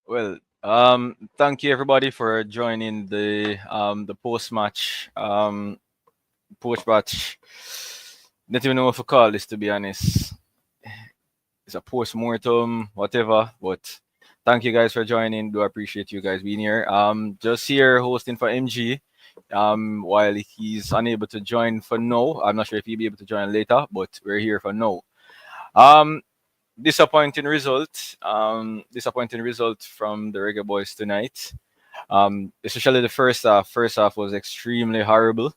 Well, thank you everybody for joining the post match. Don't even know what to call this, to be honest. It's a post mortem, whatever. But thank you guys for joining. Do appreciate you guys being here. Just here hosting for MG. While he's unable to join for now, I'm not sure if he'll be able to join later, but we're here for now. Um, disappointing result. Disappointing result from the Reggae Boys tonight. Especially the first half. First half was extremely horrible.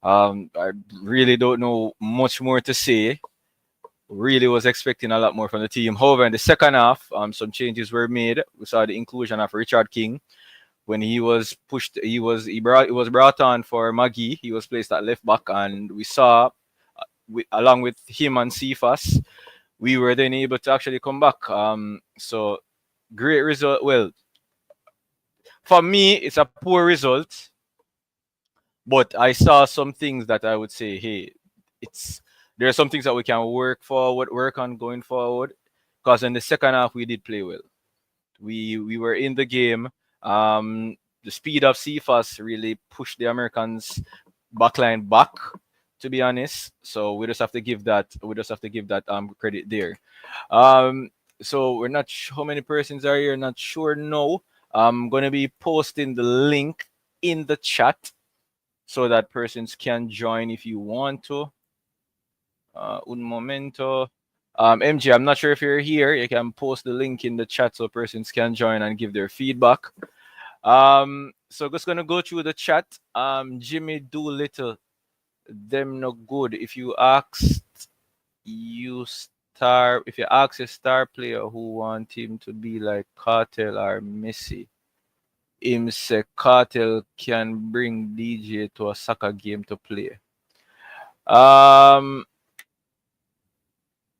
I really don't know much more to say. Really was expecting a lot more from the team. However, in the second half, some changes were made. We saw the inclusion of Richard King when he was pushed. He was brought on for Maggie. He was placed at left back, and we saw, along with him and Cephas, we were then able to actually come back. So great result. Well, for me, it's a poor result, but I saw some things that I would say, hey, it's there are some things that we can work on going forward. Because in the second half we did play well. We were in the game. The speed of Cephas really pushed the Americans backline back, to be honest. So we just have to give that credit there. Um so we're not how many persons are here, not sure no. I'm gonna be posting the link in the chat so that persons can join if you want to. Un momento. MG, I'm not sure if you're here. You can post the link in the chat so persons can join and give their feedback. So just gonna go through the chat. Jimmy Doolittle, them no good. If you ask a star player who want him to be like Cartel or Messi, him say Cartel can bring DJ to a soccer game to play. Um,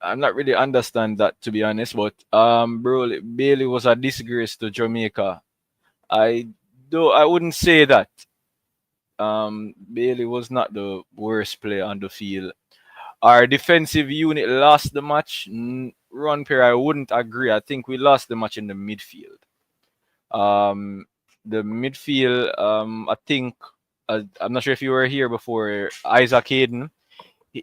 I'm not really understand that, to be honest, but bro, Bailey was a disgrace to Jamaica. I wouldn't say that. Bailey was not the worst player on the field. Our defensive unit lost the match. Ron Perry, I wouldn't agree. I think we lost the match in the midfield. Um, the midfield, I think, I'm not sure if you were here before. Isaac Hayden,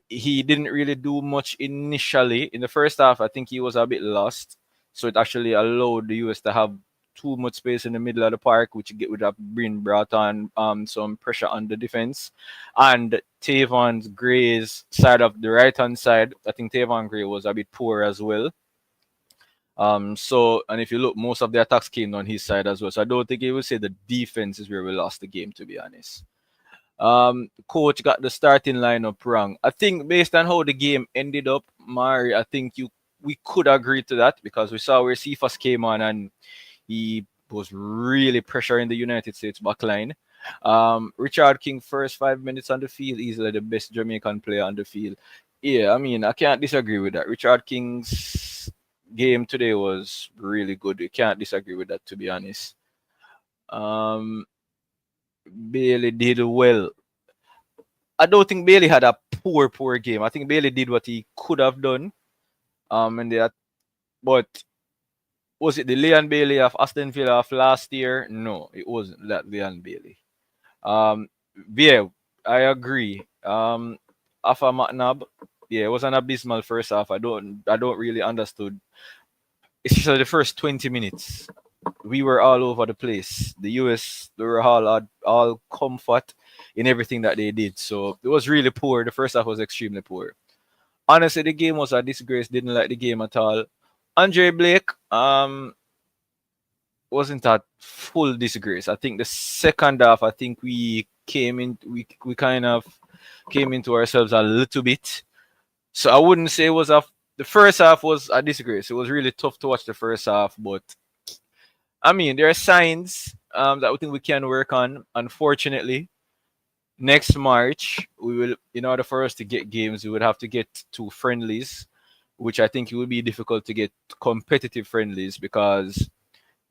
he didn't really do much initially. In the first half, I think he was a bit lost. So it actually allowed the US to have too much space in the middle of the park, which would have brought on some pressure on the defense. And Tavon Gray's side of the right hand side, I think Tavon Gray was a bit poor as well. And if you look, most of the attacks came on his side as well. So I don't think he would say the defense is where we lost the game, to be honest. Coach got the starting lineup wrong. I think based on how the game ended up, Mari, I think we could agree to that because we saw where Cephas came on and he was really pressuring the United States backline. Richard King first 5 minutes on the field, easily the best Jamaican player on the field. Yeah, I mean I can't disagree with that. Richard King's game today was really good. You can't disagree with that, to be honest. Um, Bailey did well. I don't think Bailey had a poor game. I think Bailey did what he could have done. And that, but was it the Leon Bailey of Aston Villa of last year? No, it wasn't that Leon Bailey. Um, yeah, I agree. Afa McNabb, yeah, it was an abysmal first half. I don't really understood. Especially the first 20 minutes. We were all over the place. The US, they were all comfort in everything that they did. So it was really poor. The first half was extremely poor. Honestly, the game was a disgrace. Didn't like the game at all. Andre Blake, wasn't a full disgrace. I think the second half, I think we kind of came into ourselves a little bit. So I wouldn't say it was the first half was a disgrace. It was really tough to watch the first half, but I mean, there are signs that we think we can work on. Unfortunately, next March we will, in order for us to get games, we would have to get two friendlies, which I think it would be difficult to get competitive friendlies because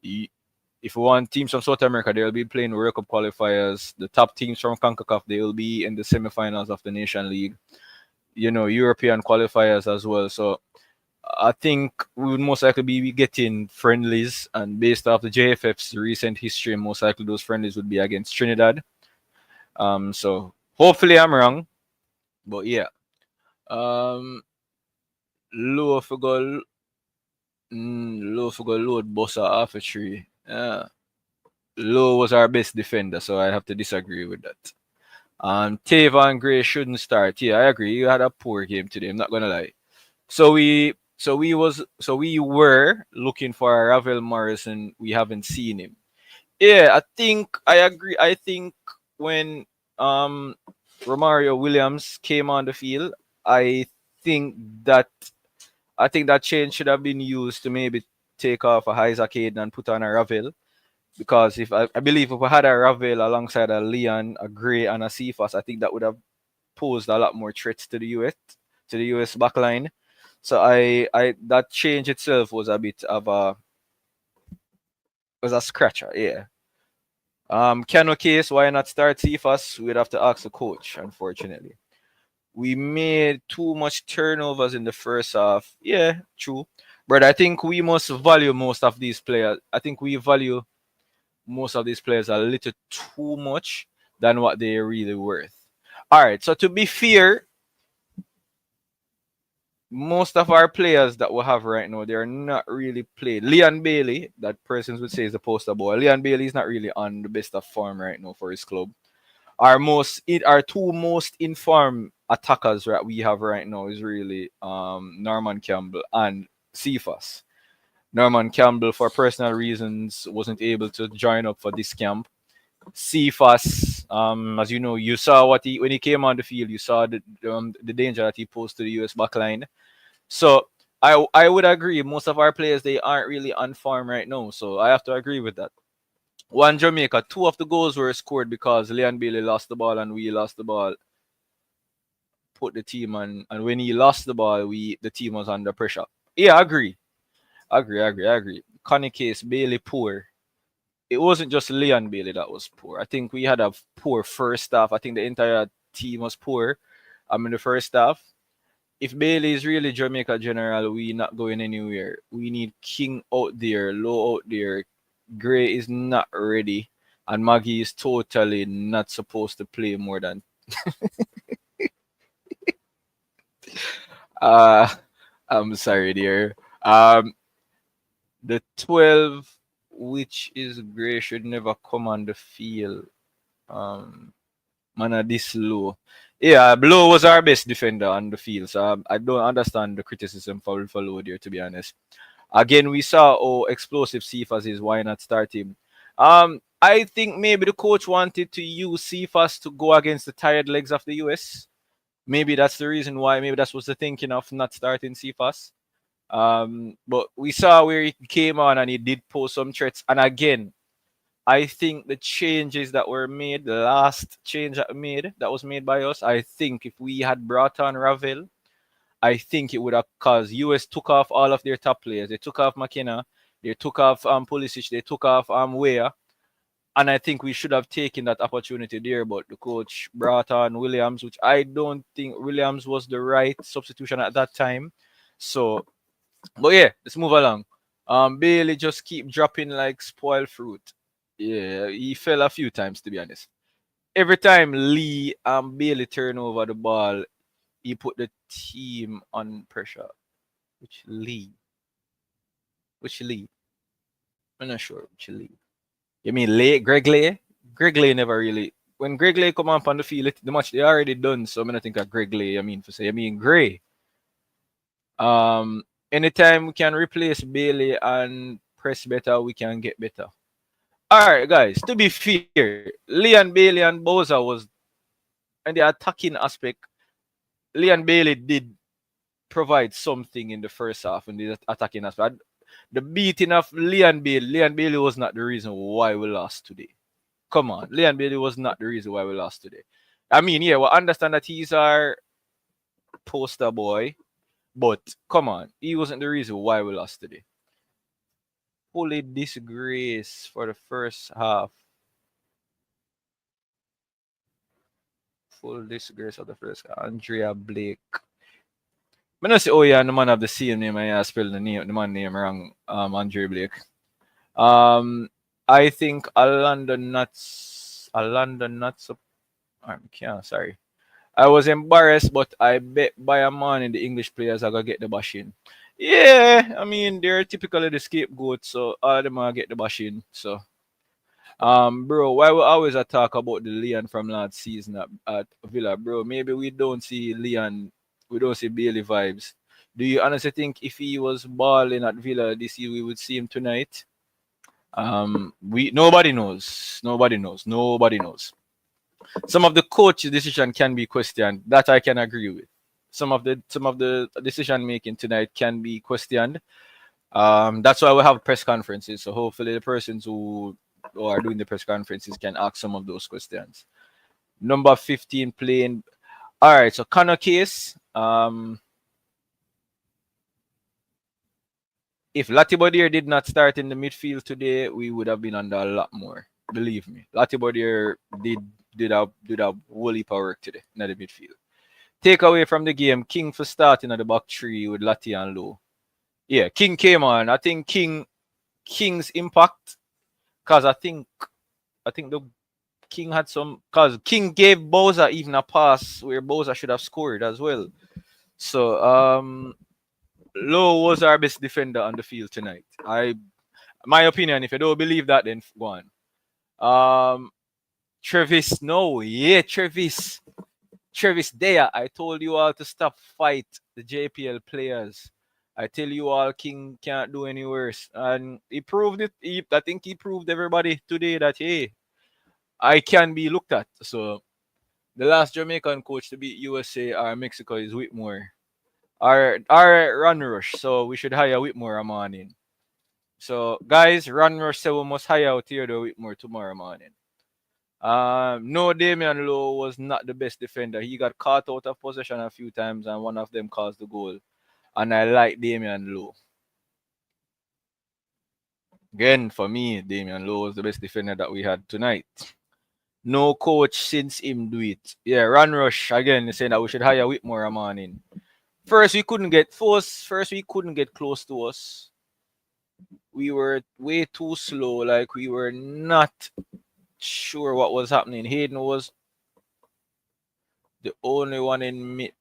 if we want teams from South America, they'll be playing World Cup qualifiers. The top teams from Concacaf, they will be in the semifinals of the Nation League. European qualifiers as well. So I think we would most likely be getting friendlies, and based off the JFF's recent history, most likely those friendlies would be against Trinidad. So hopefully I'm wrong, but yeah. Um, low for goal, low for goal, load bossa half a tree. Low was our best defender, so I have to disagree with that. Tavon Gray shouldn't start. Yeah, I agree. You had a poor game today. I'm not gonna lie. So we were looking for a Ravel Morrison. We haven't seen him. Yeah, I think I agree. I think when um Romario Williams came on the field, I think that I think that change should have been used to maybe take off a Isaac Hayden and put on a Ravel. Because if I believe if we had a Ravel alongside a Leon, a Gray, and a Cephas, I think that would have posed a lot more threats to the US backline. So I that change itself was a bit of a was a scratcher, yeah. Cano case, why not start Cephas? We'd have to ask the coach, unfortunately. We made too much turnovers in the first half. Yeah, true. But I think we must value most of these players. I think we value most of these players a little too much than what they're really worth. All right, so to be fair, most of our players that we have right now, they're not really played. Leon Bailey, that persons would say is the poster boy. Leon Bailey is not really on the best of form right now for his club. Our two most informed attackers that we have right now is really Norman Campbell and Cephas. Norman Campbell, for personal reasons, wasn't able to join up for this camp. Cephas, as you know, you saw what he when he came on the field, you saw the danger that he posed to the US backline. So I would agree. Most of our players they aren't really on form right now. So I have to agree with that. One Jamaica, two of the goals were scored because Leon Bailey lost the ball and we lost the ball. Put the team on, and when he lost the ball, the team was under pressure. Yeah, I agree. I agree. Connie case Bailey poor. It wasn't just Leon Bailey that was poor. I think we had a poor first half. I think the entire team was poor. In the first half. If Bailey is really Jamaica general, we not going anywhere. We need King out there, Low out there. Gray is not ready, and Maggie is totally not supposed to play more than. Uh, I'm sorry, dear. The 12, which is Gray, should never come on the field. Um, Man, this low. Yeah, Blow was our best defender on the field, so I don't understand the criticism for Low there, to be honest. Again, we saw how explosive Cephas is. Why not start him? I think maybe the coach wanted to use Cephas to go against the tired legs of the US. Maybe that's the reason why. Maybe that was the thinking of not starting Cephas. But we saw where he came on and he did pose some threats. And again, I think the changes that were made, the last change that was made by us, I think if we had brought on Ravel, I think it would have caused US took off all of their top players. They took off McKenna, they took off Pulisic, they took off Weah. And I think we should have taken that opportunity there, but the coach brought on Williams, which I don't think Williams was the right substitution at that time. So, but yeah, let's move along. Bailey just keep dropping like spoiled fruit. Yeah, he fell a few times to be honest. Every time Lee and Bailey turn over the ball, he put the team on pressure. Which Lee? Which Lee? I'm not sure which Lee. You mean Lay? Greg Lay? Greg Lay never really. When Greg Lay come up on the field, the match they already done. So I'm gonna think of Greg Lay. I mean, for say, I mean Gray. Um, Anytime we can replace Bailey and press better, we can get better. All right, guys. To be fair, Leon Bailey and Boza was in the attacking aspect. Leon Bailey did provide something in the first half in the attacking aspect. The beating of Leon Bailey was not the reason why we lost today. Come on, Leon Bailey was not the reason why we lost today. I mean, yeah, we understand that he's our poster boy, but come on, he wasn't the reason why we lost today. Fully disgrace for the first half. Full disgrace of the first half. Andrea Blake. I don't say, oh yeah, the man have the same name. I spell the man name wrong. Andre Blake. I think a London Nuts. I can't. Sorry. I was embarrassed, but I bet by a man in the English players I gonna get the bashing. Yeah, I mean they're typically the scapegoat, so all of them are get the bashing. So, bro, why we always a talk about the Leon from last season at Villa, bro? Maybe we don't see Leon, we don't see Bailey vibes. Do you honestly think if he was balling at Villa this year, we would see him tonight? We nobody knows, nobody knows. Some of the coach's decision can be questioned. That I can agree with. Some of the decision making tonight can be questioned. That's why we have press conferences. So hopefully the persons who are doing the press conferences can ask some of those questions. Number 15 playing. All right. So Connor Case. If Latibodier did not start in the midfield today, we would have been under a lot more. Believe me, Latibodier did a whole heap of work today in the midfield. Take away from the game, King for starting at the back three with Lati and Low. Yeah, King came on. I think King's impact, cause I think the King had some, cause King gave Bowser even a pass where Bowser should have scored as well. So Low was our best defender on the field tonight. My opinion. If you don't believe that, then go on. Travis, no, yeah, Travis there. I told you all to stop fight the JPL players. I tell you all King can't do any worse. And he proved it. I think he proved everybody today that hey, I can be looked at. So the last Jamaican coach to beat USA or Mexico is Whitmore. Our run rush. So we should hire Whitmore morning. So guys, run rush said we must hire Theodore Whitmore tomorrow morning. No, Damian Lowe was not the best defender. He got caught out of possession a few times, and one of them caused the goal. And I like Damian Lowe. Again, for me, Damian Lowe was the best defender that we had tonight. No coach since him do it. Yeah, Ron Rush again saying that we should hire Whitmore a morning. First we couldn't get close. First we couldn't get close to us. We were way too slow. Like we were not sure what was happening. Hayden was the only one in mid.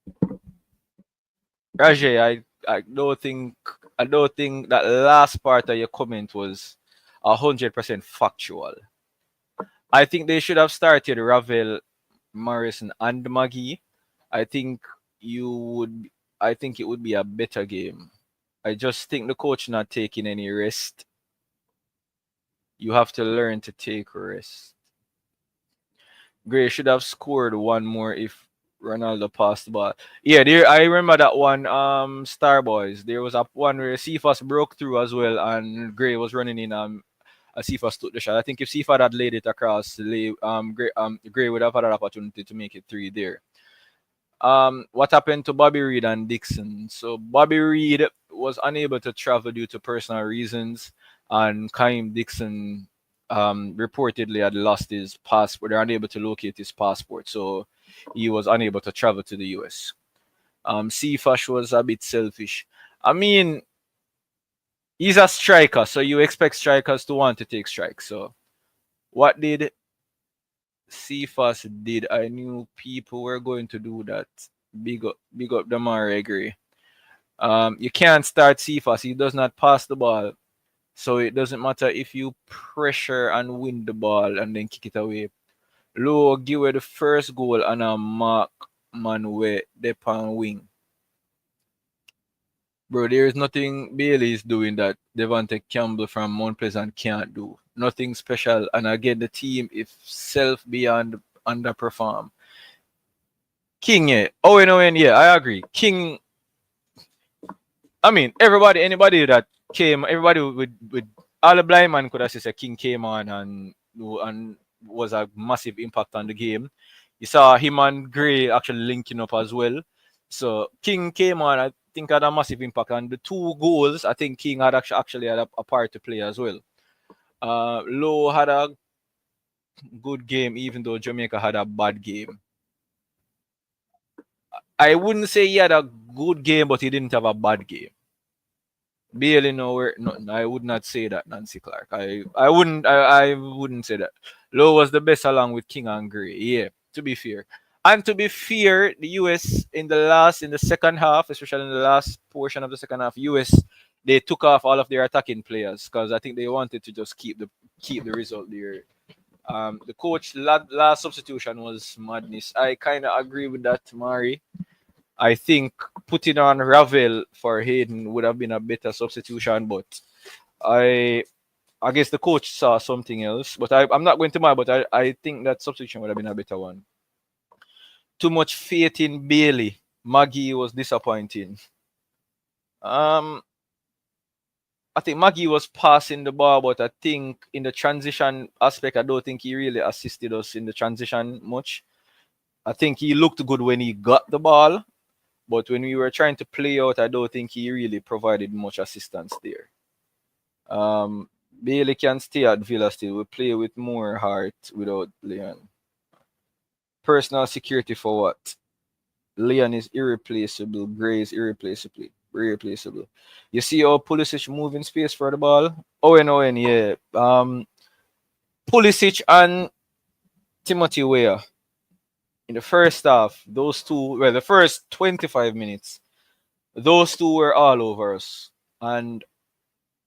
Rajay, I don't think that last part of your comment was 100% factual. I think they should have started Ravel, Morrison, and Maggie. I think you would. I think it would be a better game. I just think the coach not taking any rest. You have to learn to take rest. Gray should have scored one more if Ronaldo passed the ball. Yeah, there I remember that one. Star Boys. There was a one where Cephas broke through as well, and Gray was running in. Cephas took the shot. I think if Cephas had laid it across, Gray would have had an opportunity to make it three there. What happened to Bobby Reed and Dixon? So Bobby Reed was unable to travel due to personal reasons, and Kaim Dixon reportedly had lost his passport. They're unable to locate his passport, so he was unable to travel to the US. Cephas was a bit selfish. I mean, he's a striker, so you expect strikers to want to take strikes. So what did Cephas did? I knew people were going to do that. Big up Damar Gray. You can't start Cephas. He does not pass the ball. So it doesn't matter if you pressure and win the ball and then kick it away. Low give away the first goal and a mark man where they pan wing. Bro, there is nothing Bailey is doing that Devante Campbell from Mount Pleasant can't do. Nothing special. And again, the team is self beyond underperform. King, yeah. Owen, yeah, I agree. King, I mean, anybody that came, everybody with all the blind man could have said King came on and was a massive impact on the game. You saw him and Gray actually linking up as well. So King came on, I think had a massive impact. And the two goals, I think King had actually had a part to play as well. Lowe had a good game, even though Jamaica had a bad game. I wouldn't say he had a good game, but he didn't have a bad game. Bailey nowhere. No, I would not say that, Nancy Clark. I wouldn't say that. Lowe was the best along with King and Gray. Yeah, to be fair. And to be fair, the US in the second half, especially in the last portion of the second half, US they took off all of their attacking players because I think they wanted to just keep the result there. The coach last substitution was madness. I kind of agree with that, Mari. I think putting on Ravel for Hayden would have been a better substitution, but I I guess the coach saw something else. But I'm not going to mind, but I think that substitution would have been a better one. Too much faith in Bailey. Maggie was disappointing. Um, I think Maggie was passing the ball, but I think in the transition aspect, I don't think he really assisted us in the transition much. I think he looked good when he got the ball, but when we were trying to play out, I don't think he really provided much assistance there. Um, Bailey can stay at Villa still. We play with more heart without Leon. Personal security for what? Leon is irreplaceable. Gray is irreplaceable. You see how Pulisic moving space for the ball? Owen, yeah. Pulisic and Timothy Weah in the first half, those two, well, the first 25 minutes, those two were all over us. And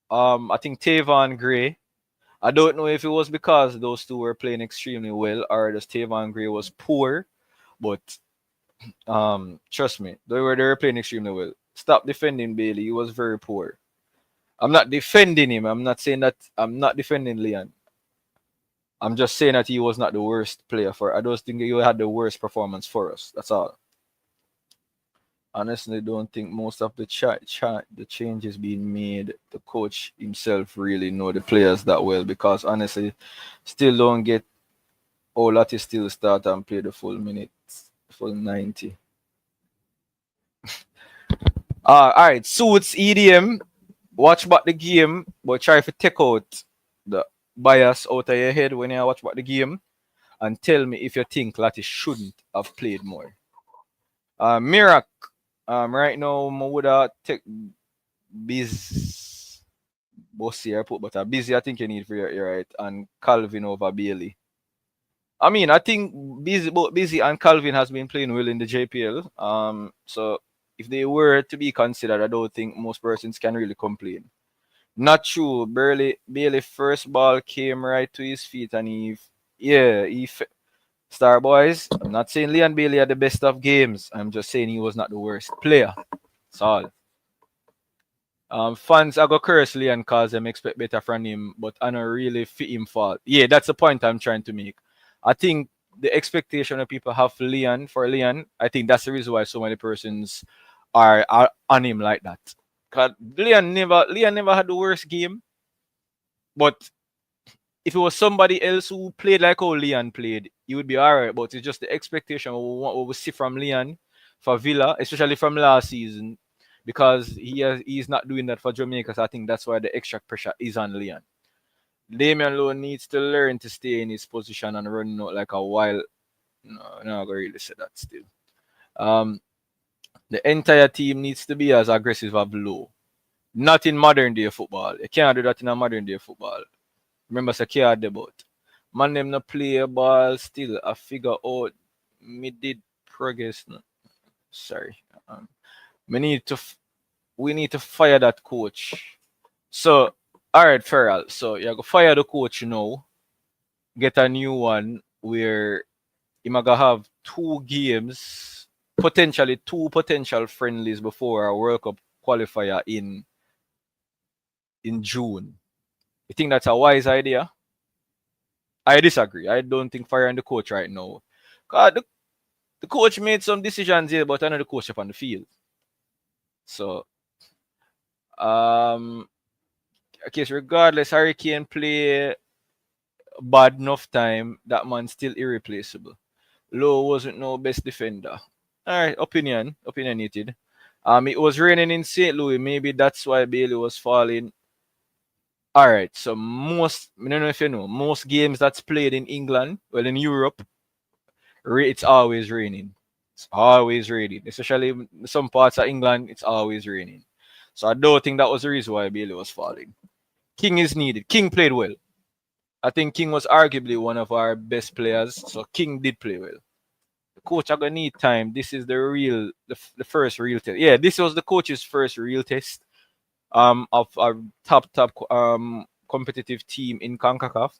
I think Tavon Gray, I don't know if it was because those two were playing extremely well or just Tavon Gray was poor, but trust me, they were playing extremely well. Stop defending Bailey. He was very poor. I'm not defending him. I'm not saying that I'm not defending Leon. I'm just saying that he was not the worst player for. I don't think he had the worst performance for us. That's all. Honestly, don't think most of the changes being made. The coach himself really know the players that well because honestly, still don't get all that is still start and play the full minutes, full 90. All right, Suits EDM. Watch back the game, but try to take out the bias out of your head when you watch back the game and tell me if you think Lati shouldn't have played more. Mirak, right now, I would have take Biz Bossy airport, but busy I think you need for your right and Calvin over Bailey. I mean, I think Busy and Calvin has been playing well in the JPL. So if they were to be considered, I don't think most persons can really complain. Not true. Bailey first ball came right to his feet and Star Boys. I'm not saying Leon Bailey had the best of games. I'm just saying he was not the worst player. That's all. Fans I go curse Leon cause them expect better from him, but I don't really fit him fault. Yeah, that's the point I'm trying to make. I think the expectation that people have for Leon, I think that's the reason why so many persons are on him like that. Cause Leon never had the worst game, but if it was somebody else who played like how Leon played, he would be alright. But it's just the expectation what we see from Leon for Villa, especially from last season, because he's not doing that for Jamaica. So I think that's why the extra pressure is on Leon. Damian Lowe needs to learn to stay in his position and run out like a wild. No, I'm not gonna really say that still. Um, the entire team needs to be as aggressive as Lowe. Not in modern day football. You can't do that in a modern day football. Remember, Sakia had the boat. Man, them not play a ball still. I figure out me did progress. No. Sorry. We need to we need to fire that coach. So, all right, Ferrell. So you go fire the coach now. Get a new one where you might have two games, potentially two potential friendlies before a World Cup qualifier in June. You think that's a wise idea? I disagree. I don't think firing the coach right now. God, the coach made some decisions here, but I know the coach up on the field. So, um, okay, so regardless, Harry Kane play bad enough time, that man's still irreplaceable. Lowe wasn't no best defender. All right, opinionated. It was raining in St. Louis. Maybe that's why Bailey was falling. All right, so I don't know if you know, most games that's played in England, well, in Europe, it's always raining. It's always raining, especially in some parts of England. It's always raining. So I don't think that was the reason why Bailey was falling. King is needed. King played well. I think King was arguably one of our best players. So King did play well. The coach are gonna need time. This is the first real test. Yeah, this was the coach's first real test of a top competitive team in Concacaf.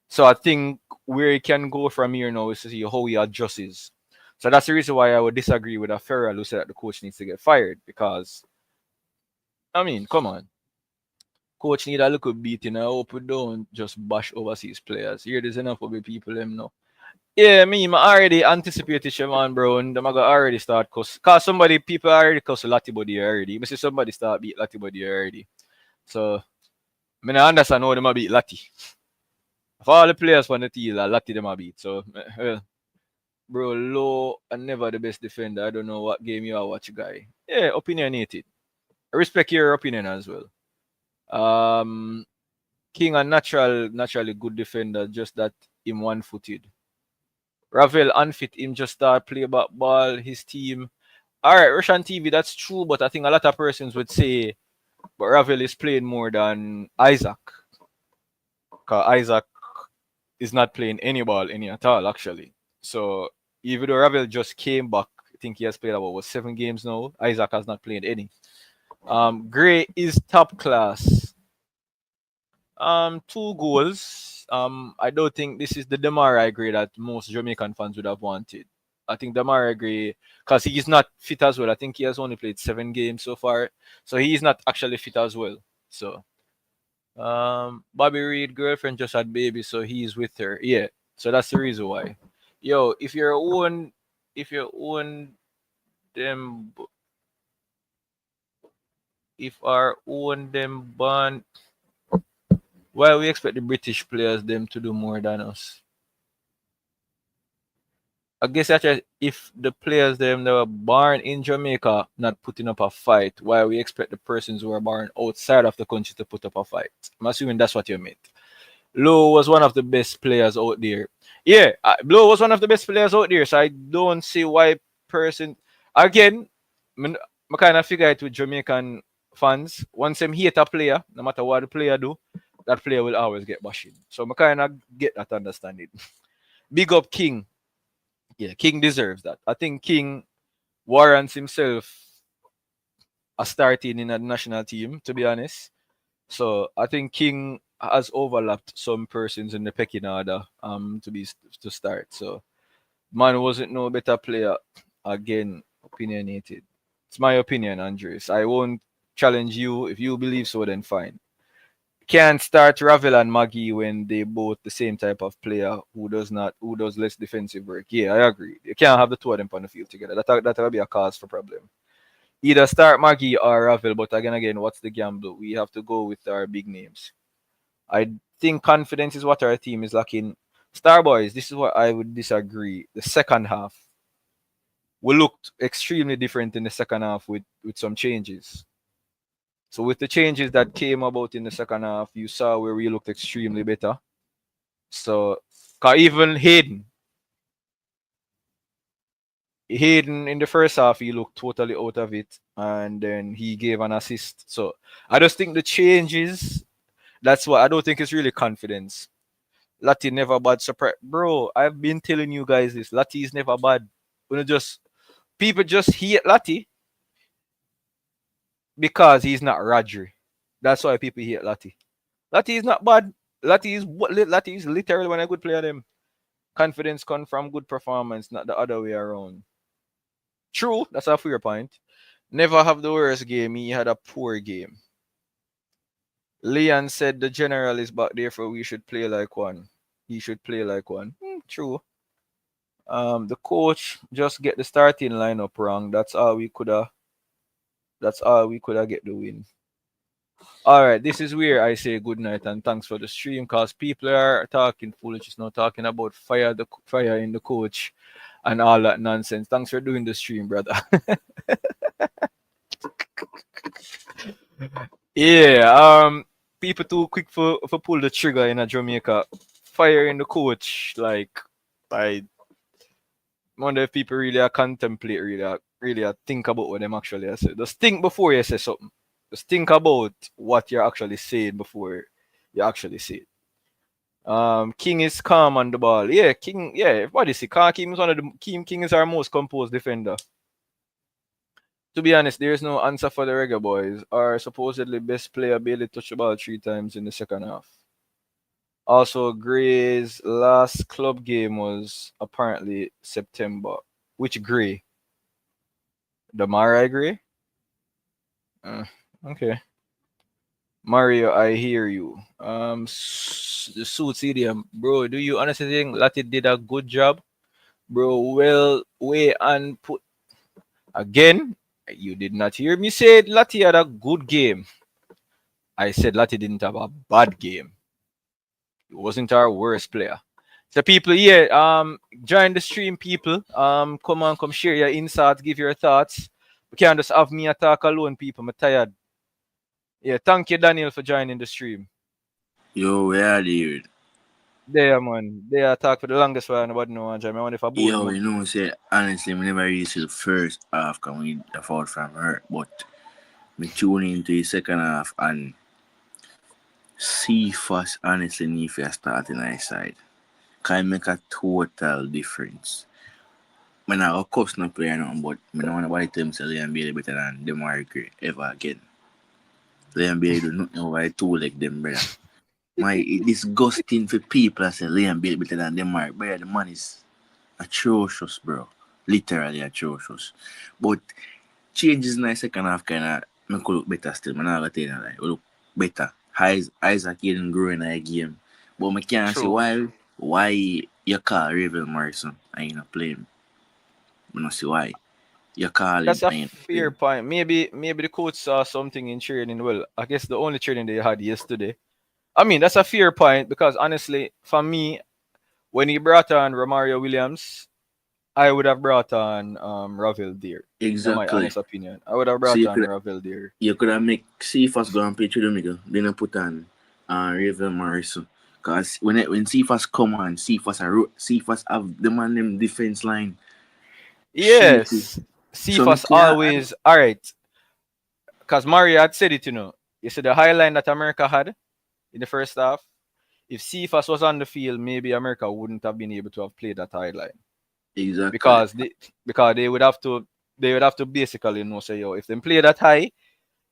So I think where he can go from here now is to see how he adjusts. So that's the reason why I would disagree with a Ferrell who said that the coach needs to get fired because I mean, come on. Coach need a little beating. I hope we don't just bash overseas players. Here there's enough of the people them know. Yeah, I already anticipated Shaman bro, and them I got already start cause somebody people already cuss Lati body already. I see somebody start beat Lati body already. So I mean I understand how them a beat Lati. Of all the players from the team, Lati them a beat. So bro, low and never the best defender. I don't know what game you are watch guy. Yeah, opinionated. I respect your opinion as well. Um King a naturally good defender, just that him one footed. Ravel unfit him just start play back ball, his team. Alright, Russian TV, that's true, but I think a lot of persons would say but Ravel is playing more than Isaac. Cause Isaac is not playing any ball any at all actually. So even though Ravel just came back, I think he has played about 7 games now. Isaac has not played any. Gray is top class. 2 goals. I don't think this is the Demarai Gray that most Jamaican fans would have wanted. I think Demarai Gray, because he's not fit as well. I think he has only played 7 games so far, so he's not actually fit as well. So, Bobby Reed girlfriend just had baby, so he's with her. Yeah, so that's the reason why. Yo, if you own them, if our own them band, why we expect the British players them to do more than us? I guess actually, if the players them that were born in Jamaica not putting up a fight, why we expect the persons who are born outside of the country to put up a fight? I'm assuming that's what you meant. Low was one of the best players out there. Yeah, Low was one of the best players out there, so I don't see why person again. I kind of figure it with Jamaican fans. Once them hate a player, no matter what the player do, that player will always get bashing. So I kind of get that understanding. Big up King. Yeah, King deserves that. I think King warrants himself a starting in a national team, to be honest. So I think King has overlapped some persons in the pecking order to start. So man wasn't no better player. Again, opinionated. It's my opinion, Andres. I won't challenge you. If you believe so, then fine. Can't start Ravel and Maggie when they both the same type of player who does less defensive work. Yeah, I agree. You can't have the two of them on the field together. That'll be a cause for problem. Either start Maggie or Ravel, but again, what's the gamble? We have to go with our big names. I think confidence is what our team is lacking. Starboys, this is what I would disagree. The second half, we looked extremely different in the second half with some changes. So with the changes that came about in the second half, you saw where we looked extremely better. So, 'cause even Hayden in the first half, he looked totally out of it, and then he gave an assist. So I just think the changes. That's what I don't think it's really confidence. Lati never bad surprise, bro. I've been telling you guys this. Lati is never bad. When just people just hate Lati because he's not Rodri. That's why people hate Lati. Lati is not bad. Lati is literally when a good player. Them confidence come from good performance, not the other way around. True, that's a fair point. Never have the worst game. He had a poor game. Leon said the general is back there for we should play like one. He should play like one. True. The coach just get the starting lineup wrong. That's all we coulda get the win. Alright, this is where I say good night and thanks for the stream because people are talking foolishness now, talking about fire in the coach and all that nonsense. Thanks for doing the stream, brother. Yeah, people too quick for pull the trigger in a Jamaica. Fire in the coach, like I wonder if people really contemplate, really think about what them actually say. Just think before you say something. Just think about what you're actually saying before you actually say it. King is calm on the ball. Yeah, King. Yeah, what is he? King is one of the King is our most composed defender. To be honest, there is no answer for the Reggae Boys. Our supposedly best player barely touched the ball 3 times in the second half. Also, Gray's last club game was apparently September. Which Gray? The Marai Gray? Okay. Mario, I hear you. The suits idiom, bro. Do you honestly think Lati did a good job, bro? Well, way and put again. You did not hear me say Lati had a good game. I said Lati didn't have a bad game. He wasn't our worst player. So people here, join the stream, people. Come on, come share your insights, give your thoughts. We can't just have me attack alone, people. I'm tired. Yeah, thank you, Daniel, for joining the stream. Yo, where are you? There, man. They attack for the longest while. Nobody know one time. I wonder if I bored Yo, me. you know, say honestly, I never really see the first half because we afford from her, but me tune into the second half and see first honestly need for starting my side. Can make a total difference. I not of course not player now, but I don't want to tell them say Liam Bailey better than them Gray ever again. Liam Bailey do nothing over two like them, brother. My it disgusting for people that say Liam Bailey better than them brother. The man is atrocious, bro. Literally atrocious. But changes in the second half kind of make it look better still. I'm not gonna tell you that. It look better. Isaac getting growing in the game. But I can't see True. why you call Raven Morrison and you not play him. I don't see why. You call him That's a and you not play fair him. point. Maybe the coach saw something in training. Well, I guess the only training they had yesterday. I mean, that's a fair point because honestly, for me, when he brought on Romario Williams, I would have brought on Ravel Deer. In my Exactly. honest opinion, I would have So brought on Ravel Deer. you could have make Cephas go and play through the middle. Then I put on Raven Morrison. Cause when Cephas come on, Cephas have the man them defense line shaky. Yes, So me Cephas can't always all right. Because Mario had said it, You see the high line that America had in the first half. If Cephas was on the field, maybe America wouldn't have been able to have played that high line exactly. because they would have to basically say yo if they play that high,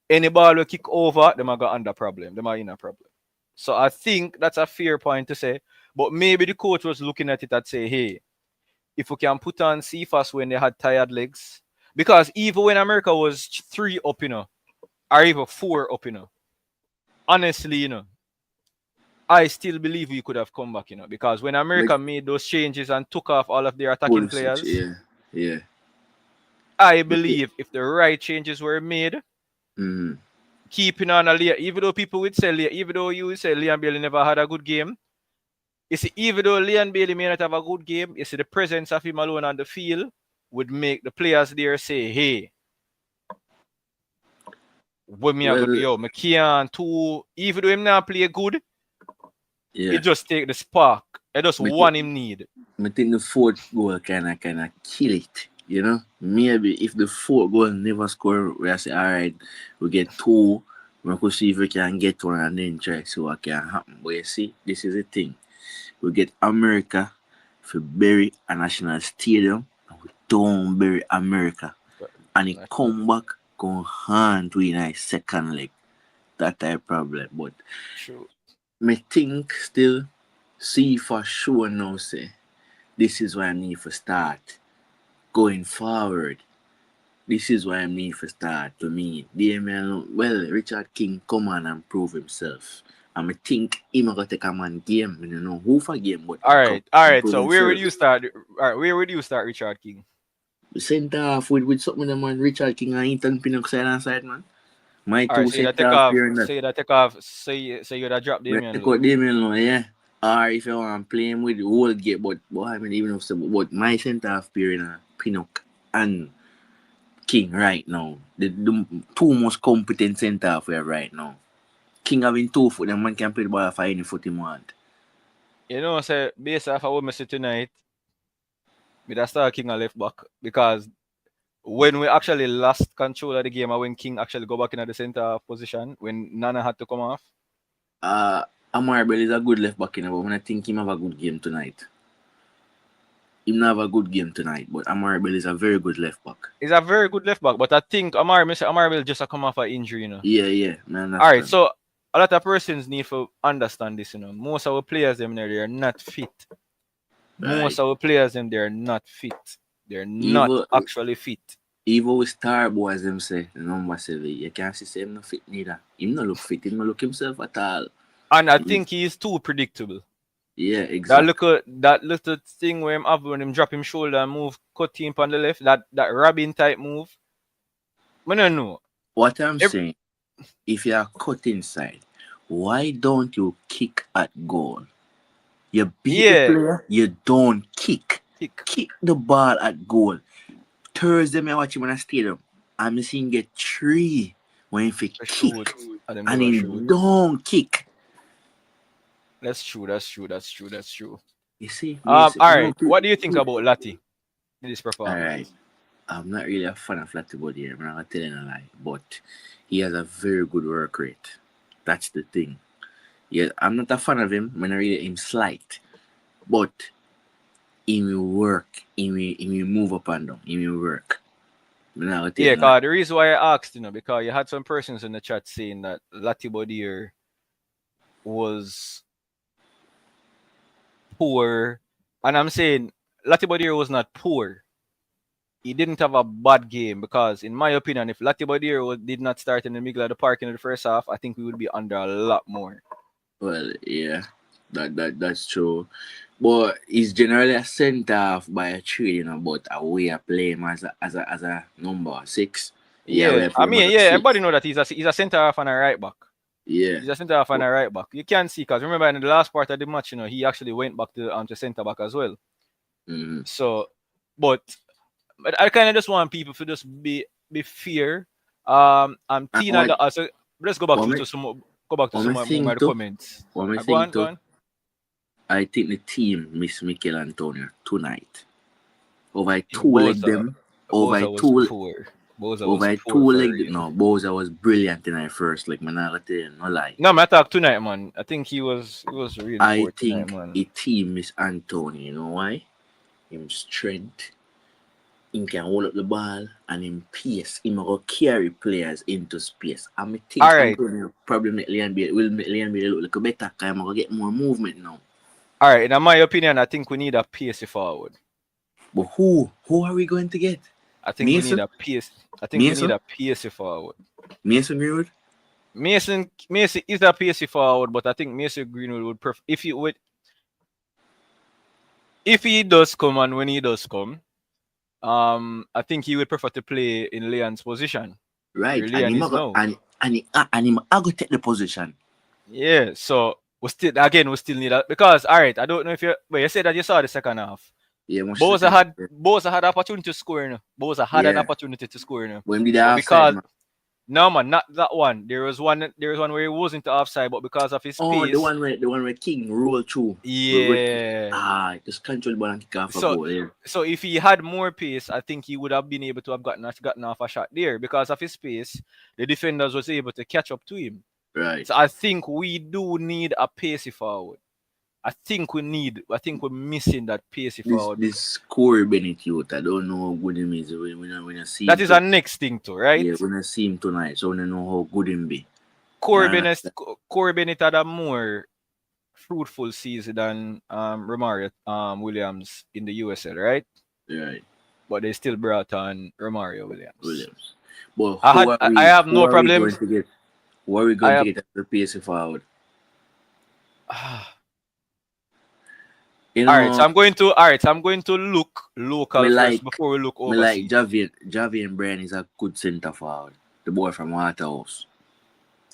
any ball will kick over, them are got under problem, them are in a problem. So I think that's a fair point to say, but maybe the coach was looking at it and say, hey, if we can put on Cephas when they had tired legs, because even when America was 3 up, or even 4 up, honestly, I still believe we could have come back, because when Make America made those changes and took off all of their attacking pull switch, players, yeah. Yeah. I Make it believe if the right changes were made, mm, keeping on a Leah, even though people would say Leah, even though you would say Leon Bailey never had a good game, you see, even though Leon Bailey may not have a good game, you see, the presence of him alone on the field would make the players there say, hey, what me I got, well, yo, McKeon too, even though him not play good, it yeah. just take the spark. It just Me think, one him need. me think the fourth goal kinda kill it. You know? Maybe if the fourth goal never score, we say alright, we get two, we could see if we can get one and then try to see what can happen. But you see, this is the thing. We get America for bury a national stadium and we don't bury America. And it come back go hand to in a second leg. That type problem. But True. me think still see for sure now say this is why I need to start going forward. This is why I need to start to me. DML well Richard King come on and prove himself. And I think him gonna take a man game. I don't know who for game, but All come right, all and right. prove So where would himself. you start? All right, where would you start, Richard King? Centre half with something them man Richard King and Ethan Pinnock side and side man. My All right, two so you centre take half off, pair in that. say that take off, say you that drop But Damian take Lowe. out Damian Lowe, yeah. Or if you want to play him with the whole game, but boy, I mean even if so, but my centre half pair in Pinnock and King right now. The two most competent centre half we have right now. King having 2 foot, the man can play the ball for any foot he want. Say based off of what I see tonight, Me that start King a left back because when we actually lost control of the game, and when King actually go back in the center position, when Nana had to come off, Amarbel is a good left back, but when I think him have a good game tonight. Him not have a good game tonight, but Amarbel is a very good left back. he's a very good left back. But I think Amar will just a come off an injury, Yeah, man. All right, so a lot of persons need to understand this, Most of our players them there, they are not fit. Most of our players them they are not fit. They're not actually fit. Even with star boys them say the number 7, you can't see him not fit neither. Him not look fit, him not look himself at all. And I think he is too predictable. Yeah, exactly. That little thing where him have when him drop him shoulder and move, cut him on the left, that Robin type move. I don't know. What I'm saying, if you are cut inside, why don't you kick at goal? You beat the player, you don't kick. Kick the ball at goal. Thursday, I watch him in a stadium. I'm seeing get 3 when he kick and he don't kick. That's true. You see? All right. What do you think about Lati in this performance? All right. I'm not really a fan of Lati Body. I'm not telling a lie, but he has a very good work rate. That's the thing. Yeah, I'm not a fan of him. I'm not really him slight, but he will work. He will move up and down. He will work. Yeah, because the reason why I asked, because you had some persons in the chat saying that Lati Bodier was poor, and I'm saying Lati Bodier was not poor. He didn't have a bad game because, in my opinion, if Lati Bodier did not start in the middle of the park in the first half, I think we would be under a lot more. Well, yeah, that's true. But he's generally a centre half by a trade, but a way of playing as a number 6. Yeah, I mean, everybody know that he's a centre half and a right back. Yeah, he's a centre half and a right back. You can see because remember in the last part of the match, he actually went back to centre back as well. Mm-hmm. So, but I kind of just want people to just be fair. I'm Tina. So let's go back to some more of the comments. Go on. I think the team miss Mikel Antonio tonight. Over 2 leg them. Over 2 leg. No, Boza was brilliant in our first leg, man. I'll tell you, no lie. No, I talk tonight, man. I think he was really I think tonight, man. the team miss Antonio, you know why? Him strength. He can hold up the ball and in pace. He will carry players into space. I think Antonio probably will make Leon Bailey look better because I'm going to get more movement now. All right, in my opinion, I think we need a pacey forward. But who are we going to get? I think Mason? We need a pace. I think Mason? We need a pacey forward. Mason Greenwood? Mason is a pacey forward, but I think Mason Greenwood would prefer if he does come and when he does come, I think he would prefer to play in Leon's position. Right. And he go take the position. Yeah, so we still need that because all right, I don't know if you said that you saw the second half. Yeah, Boza had opportunity to score. Boza had an opportunity to score. When did that because no man, not that one. There was one where he wasn't offside, but because of his pace. The one where King rolled through. Yeah. Just control the ball and kick off a goal. Yeah. So if he had more pace, I think he would have been able to have gotten off a shot there. Because of his pace, the defenders was able to catch up to him. Right. So I think we do need a pacey forward. I think we're missing that pacey forward. This Corey Bennett youth, I don't know how good him is. When see that is our next thing too, right? Yeah, when I see him tonight, so I don't know how good him be. Corey Bennett had a more fruitful season than Romario Williams in the USL, right? Right. But they still brought on Romario Williams. But I have no problem. Who are we going to get at the pacey forward? All right, so I'm going to look local first before we look overseas. Like Javier Bryan is a good centre forward. The boy from Waterhouse.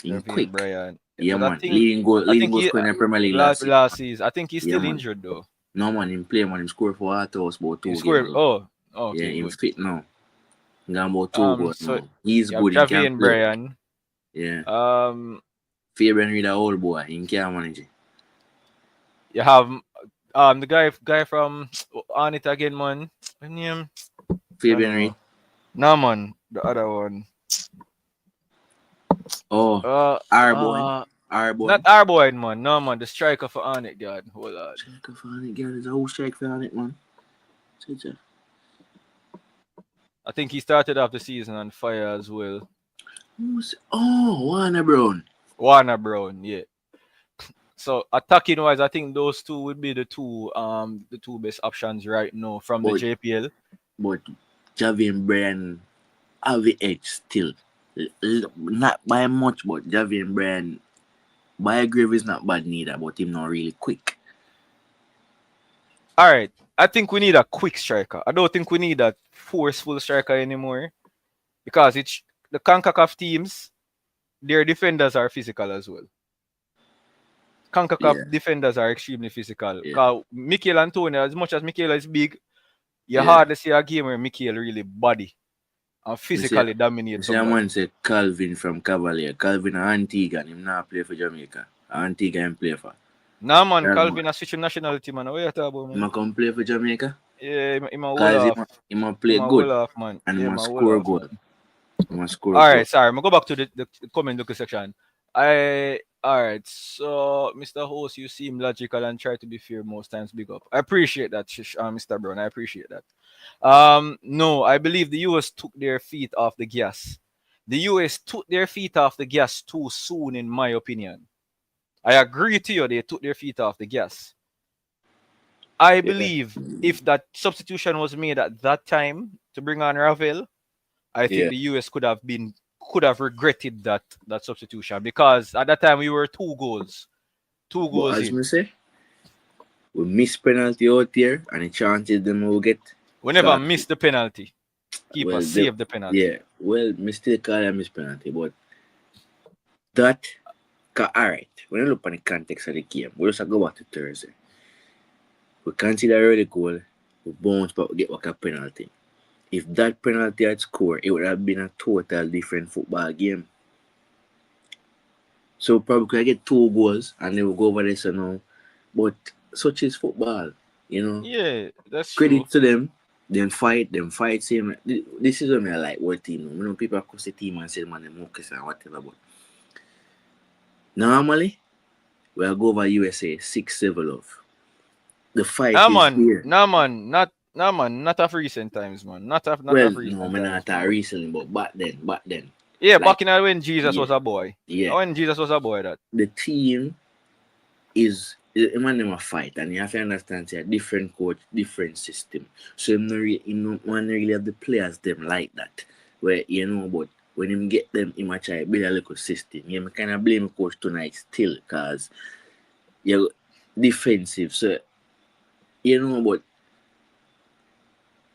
He's quick. Bryan. Yeah, man. Leading goal scorer in the Premier League last season. I think he's still injured though. No man, him play man. Him score for Waterhouse about 2 games. Okay. Yeah, he's fit now. He got about 2 goals now. He's good. Javier Bryan. Yeah. Fabian Reed, a old boy. He can't manage it. You have the guy from on it again, man. What name? Don't Fabian Reed. know. Nah, man. The other one. Oh, Uh, Arbon. uh, not Arbon. Arboin, man. No, man. The striker for on it, God. Hold on. Check for on it, girl. There's a whole strike for on it, man. I think he started off the season on fire as well. Oh, Warner Brown. Warner Brown, yeah. So attacking wise, I think those two would be the two best options right now from the But JPL. but Javi and Brian have the edge still. Not by much, but Javi and Brian Biograve is not bad neither, but him not really quick. All right, I think we need a quick striker. I don't think we need a forceful striker anymore because it's the Concacaf teams. Their defenders are physical as well. Concacaf Yeah, defenders are extremely physical. yeah, Because Mikel Antonio, as much as Mikel is big, you yeah. hardly see a game where Mikel really body and You see, physically dominate a somebody. man say Calvin from Cavalier. Calvin a Antigua and him not play for Jamaica. Antigua him play for. Nah, man, That Calvin man. has switched nationality, man. What you talking about, Him man? a come play for Jamaica. Yeah, him a well Cause off. him a Him play a good well off, man. and Yeah, him him a a well score off, goal. man. Him a score All goal. right, sorry. I'm gonna go back to the comment look section. All right. So, Mr. Host, you seem logical and try to be fair most times. Big up. I appreciate that, Mr. Brown. I appreciate that. No, I believe the US took their feet off the gas. The US took their feet off the gas too soon, in my opinion. I agree to you. They took their feet off the gas. I Yeah. believe if that substitution was made at that time to bring on Ravel, I think Yeah. the US could have regretted that substitution because at that time we were two goals But as in. me say, we miss penalty out there and the chances them will get. We never missed the penalty. Keeper Well, saved the penalty. yeah. Well, me still call it miss penalty, but that alright. When you look at the context of the game, we just go back to Thursday. We consider early goal, we bounce back, we get back a penalty. If that penalty had scored, it would have been a total different football game. So probably could get 2 goals and they will go over this and now. But such is football, you know. Yeah, that's Credit true. to them. Them fight same. This is what I like what team. You know, people across the team and say man them mucus and whatever, but normally we'll go over USA 6-7 off. The fight is here. Not of recent times, man. Not of Well, no, recent man, times, not that man. recently, but back then. Yeah, Like, back in the when Jesus yeah, was a boy. yeah. When Jesus was a boy, that. The team is man them a fight and you have to understand say different coach, different system. So you don't really have the players them like that. Where you know but when him get them he might try build a little system. Yeah, I kinda blame the coach tonight still because you're defensive. So you know but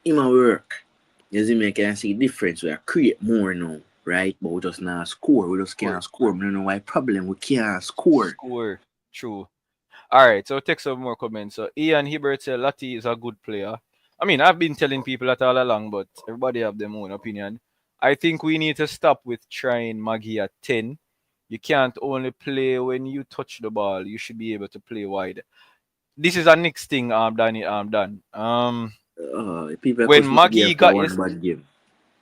in my work, you see me I can see difference where I create more now, right? But we just not score. We just can't score. I don't know why problem we can't score. Score. True. All right, so take some more comments. So Ian Hibbert said Lati is a good player. I mean, I've been telling people that all along, but everybody have their own opinion. I think we need to stop with trying Maggie at 10. You can't only play when you touch the ball. You should be able to play wide. This is a next thing, Danny, done. People When could be Maggie after got one bad game.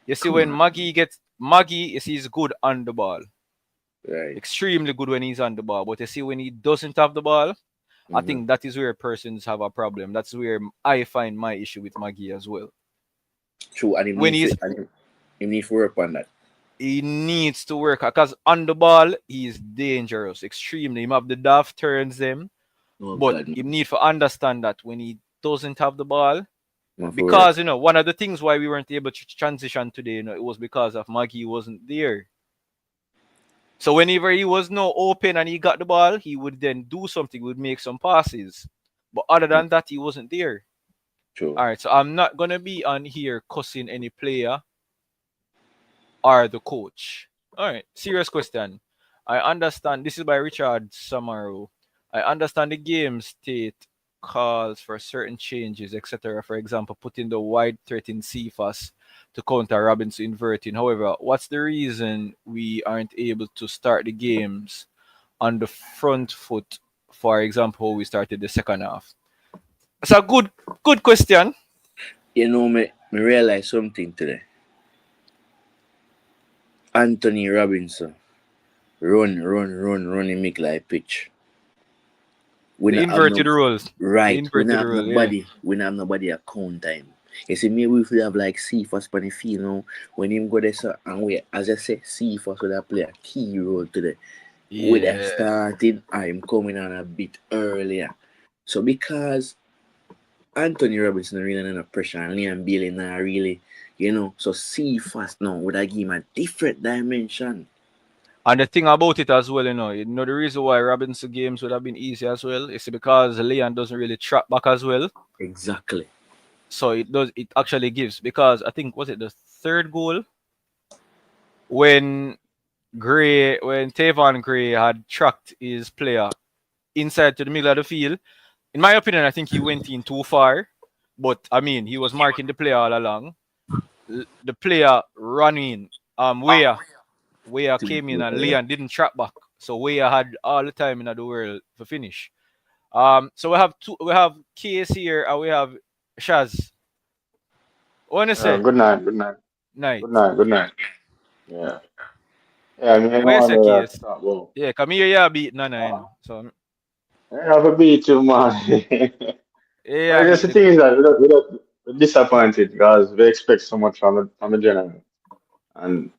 you see Come when on. Maggie is he's good on the ball. Right. Extremely good when he's on the ball. But you see when he doesn't have the ball, I think that is where persons have a problem. That's where I find my issue with Maggie as well. True, and When he needs to work on that. He needs to work because on the ball he's dangerous, extremely. He have the daft turns them, but you need to understand that when he doesn't have the ball, because you know one of the things why we weren't able to transition today, you know, it was because of Maggie wasn't there. So whenever he was no open and he got the ball, he would then do something, would make some passes. But other than that, he wasn't there. True. All right, so I'm not gonna be on here cussing any player or the coach. All right, serious question. I understand. This is by Richard Samaru. I understand the game state calls for certain changes, etc. For example, putting the wide threat in CFAS to counter Robinson inverting. However, what's the reason we aren't able to start the games on the front foot? For example, we started the second half. It's a good question. You know, me realize something today. Anthony Robinson run him make like pitch. We The not have inverted no roles. The right. We inverted not have role, yeah. nobody. We not have nobody account time. You see, maybe if we have like Cephas on the field now, when him go there, so, and we, as I say, Cephas will have play a key role today. With that Yeah. starting, I'm coming on a bit earlier. So because Anthony Robinson really under no pressure and Liam Bailey not really, so Cephas now would I give him a different dimension. And the thing about it as well, the reason why Robinson games would have been easy as well is because Leon doesn't really trap back as well. Exactly. So it actually gives, because I think, was it the third goal when Tavon Gray had tracked his player inside to the middle of the field. In my opinion, I think he went in too far. But I mean, he was marking the player all along. The player ran in. Where came in and Leon didn't trap back. So Where had all the time in the world to finish. So we have Case here and we have Shaz. What wanna say? Good night, good night, Night. good night, good night. Yeah. Yeah, I mean, I Where you know say that Case? start well. Yeah, come here, yeah, beat Nana, Uh, So I have a beat too, man. yeah, But just beat the them. thing is that we're disappointed because we expect so much from the general. And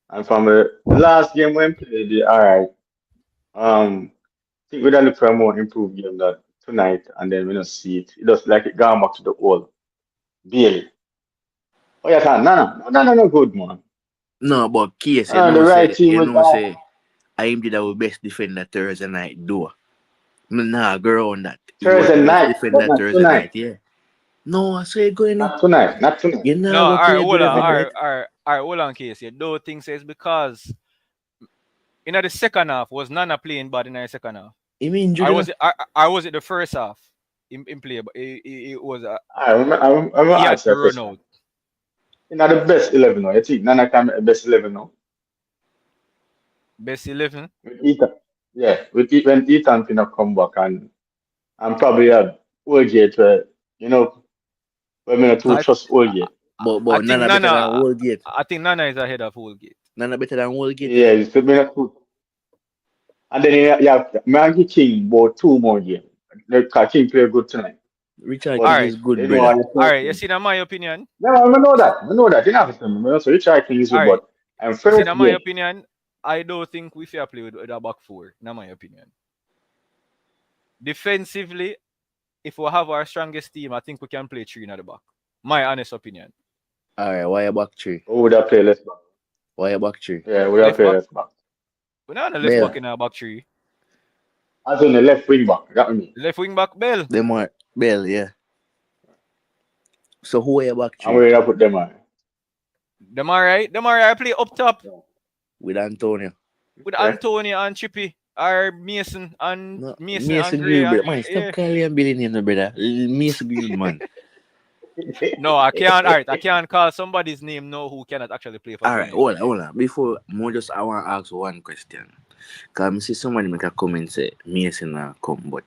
and from the last game when we played, all right. I think we're gonna look for a more improved game that tonight, and then we don't see it. It just like it gone back to the old. Bailey. Oh yeah, no, good man. No, but Case, The right team with that. I am the our best defender Thursday night, though. Nah, go on that. He was Thursday the best night, but defender not Thursday tonight. night, yeah. No, I swear going on. Not tonight. Not tonight. You No, nah all go right, play hold good on, every night. all right, hold on, Case. You don't think so? It's because in the second half was Nana playing bad in the second half. Him injured, I was it. I was it the first half. In play, but it was I'm gonna he had ask you to a run question. out. You know the best 11 now. You think Nana can make the best 11 now? Best 11. With Ethan. Yeah, when Ethan finna come back and probably have Oldgate where, you know, where me not too I trust Oldgate. I but think Nana better than Nana. Woolgate. I think Nana is ahead of Holgate. Nana better than Woolgate, you Yeah, know. it's me not too. And then you have Maggie King about 2 more games. Because King play good tonight. Richard All But King right, is good, you know how brother. you all play right. You things. see, now my opinion. No, I know that. I know that. You know what I'm saying. So Richard King is All good, right. but and You see, first now my game. opinion. I don't think we fair play with a back four. Now my opinion. Defensively, if we have our strongest team, I think we can play three in the back. My honest opinion. Alright, why a back three? Who would have played left back? Why a back three? Yeah, we have Left played back. left back. We're not on the left Bell. back in our back three. As in the left wing back. That what I mean. Left wing back, Bell. Them are Bell, yeah. So who are your back And three? we're gonna put them on. Them alright. Them alright. Play up top With Antonio. with Yeah. Antonio and Chippy, or Mason No, and Mason Gray. Green, And, brother. Man, stop yeah. calling him Billy name, no, brother. Mason Green, man. No, I can't. Alright, I can't call somebody's name now who cannot actually play for Alright, Jamaica. hold on. Before more just I want to ask one question. Cause I see somebody make a comment say Mason come, but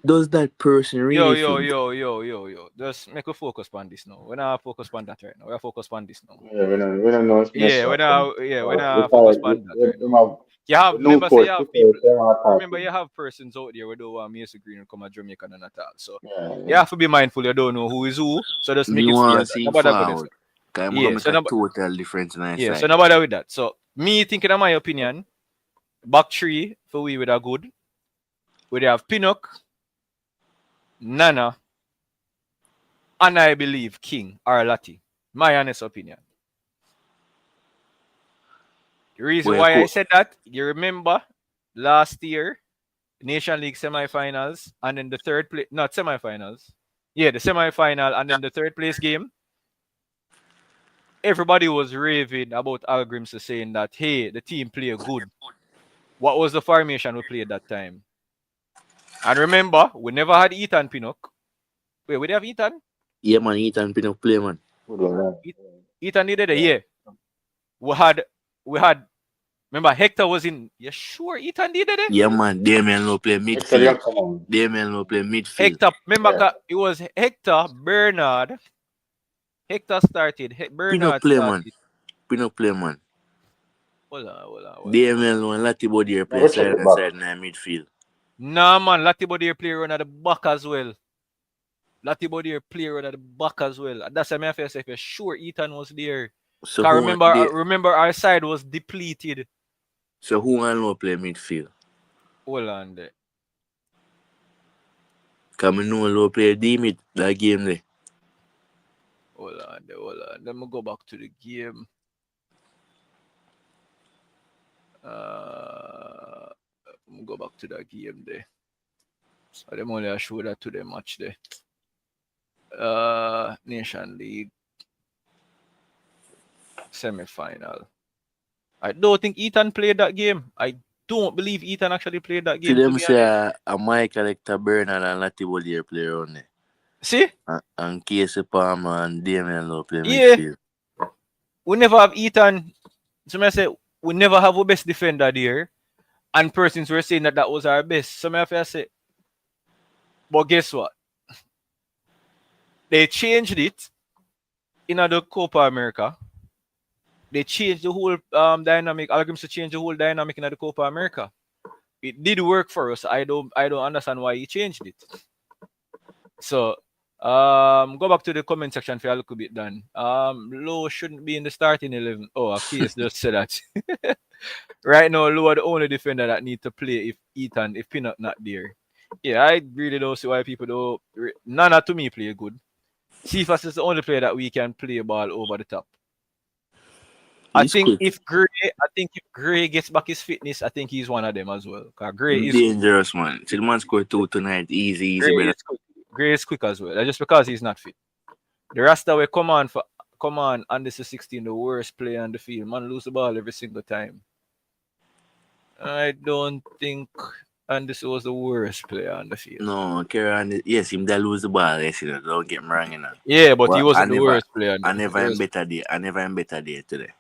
does that person really think Just make a focus on this now. We're not focused on that right now. We're focused on this now. Yeah, we don't know if Yeah, Messi come. we're We not try focused on that right we now. have You have the new remember say coach you have because people. they are Remember talking. you have persons out there who don't want Mason Green to come at Jamaica and at all. So Yeah, you have to be mindful. You don't know who is who. So just make me it stay want as to that. see Nobody go this. forward? Cause I'm gonna Yeah. make a total difference in our Yeah. So side. nobody with that. So me thinking, in my opinion, back three for we with a good. We have Pinnock, Nana, and I believe King or Lati. My honest opinion. The reason But why I said that, you remember last year, Nation League semifinals, and then the third place, not semifinals. Yeah, the semifinal, and then the third place game. Everybody was raving about Al Grimson saying that, hey, the team play good. What was the formation we played that time? And remember, we never had Ethan Pinnock. Wait, we have Ethan? yeah, man, Ethan Pinnock play, man. good one. Ethan did it, Yeah. yeah. We had Remember Hector was in. You sure Ethan did it? Yeah, man. Damien no play Hector didn't midfield. come on. Damien no play midfield. Hector, remember Yeah. it was Hector, Bernard. Hector started. Pino Bernard play, man. started. Pino play, man. Hold Damien on. no and Lati Bodier Now play go check side it and back. side in the midfield. Nah, man. Latibo play run at the back as well. Latibo play run at the back as well. That's why I feel say for sure Ethan was there. So Cause who remember our side was depleted. and no play midfield? Hold on there. Cause me know low play D-mid that game there. Hold on. Let me go back to the game. Go back to that game there. So them only I show that to the match there. Nation League semi-final. I don't think Ethan played that game. I don't believe Ethan actually played that See game. To them be say honest. a Michael Hector Bernard and Lati Bodier play around there. See? And Casey Palmer and Damien no play Yeah. midfield. We never have Ethan. So I say we never have our best defender there. And persons were saying that was our best. So I say, but guess what? They changed it in the Copa America. They changed the whole dynamic. Algorithms to change the whole dynamic in the Copa America. It did work for us. I don't understand why he changed it. So go back to the comment section for a little bit, Dan. Low shouldn't be in the starting 11. Oh, a case just said that. Right now, Low are the only defender that need to play if Pinnock not there. Yeah, I really don't see why people don't. Nana to me play good. Cephas is the only player that we can play ball over the top. I think if Gray gets back his fitness, I think he's one of them as well. Cause Gray is dangerous, man. See the man scored 2 tonight. Easy, brother. Gray is quick as well. That's just because he's not fit. The Rasta will come on under 16, the worst player on the field. Man lose the ball every single time. I don't think Anderson was the worst player on the field. No, Kieran, yes, him that lose the ball, yes, you know, don't get me wrong, you know. Yeah, but he wasn't the worst player. I never am better there today.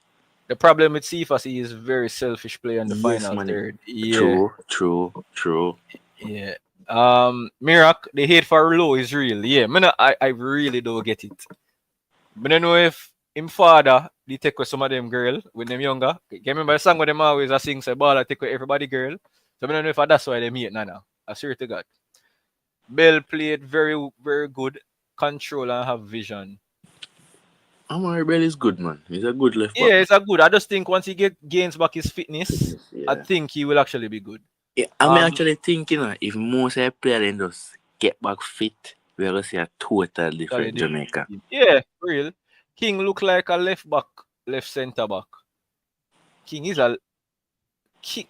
The problem with Cephas, he is very selfish player in the final man. third. Yeah. True. Yeah. Mirak, the hate for Low is real. Yeah, I really don't get it. But I don't know if him father they take with some of them girl when them younger. You remember the song where them always I sing say ball I take with everybody girl. So I don't know if that's why they hate Nana. I swear to God. Bell played very, very good, control and have vision. Amari Bell is good, man. He's a good left back. Yeah, it's a good. I just think once he gains back his fitness, I think he will actually be good. Yeah, I'm actually thinking if most of the players just get back fit, we're going to see a total different Jamaica. Yeah, real. King look like a left center back. King is a King.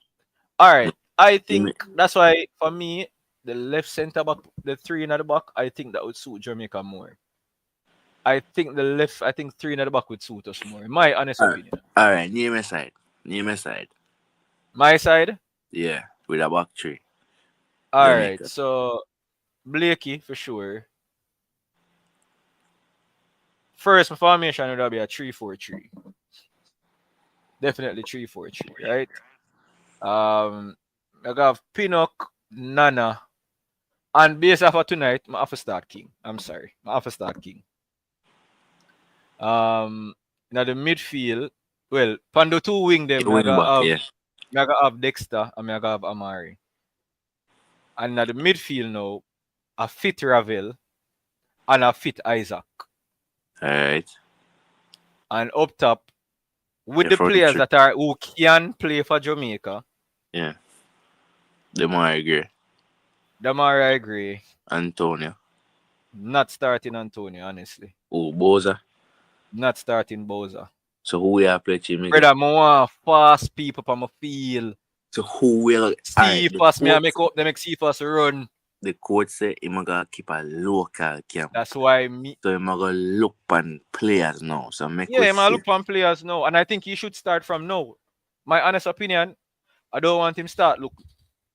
All right, I think that's why for me the left center back, the 3 in the back, I think that would suit Jamaica more. I think 3 in the back would suit us more. My honest opinion. All right, name a side. My side? Yeah, with a back 3. All right, so Blakey for sure. First, my formation would be a 3-4-3. Definitely 3-4-3, right? I got Pinnock, Nana, and based off of tonight, I have to start King. I'm sorry, I have to start King. Now the midfield, well, Pando 2 wing them. I gotta have Dexter and I gotta have Amari. And now the midfield now, a fit Ravel and a fit Isaac. Alright. And up top, with the players that are who can play for Jamaica. Yeah. Damari Gray. Antonio. Not starting Antonio, honestly. Oh, Boza. Not starting Boza. So who we are playing? Brother, I want fast people on my field. So who will Cephas, me make up, they make Cephas run. The coach say he's gonna keep a local camp. That's why So he's gonna look on players now. So he's gonna look on players now. And I think he should start from now. My honest opinion, I don't want him start look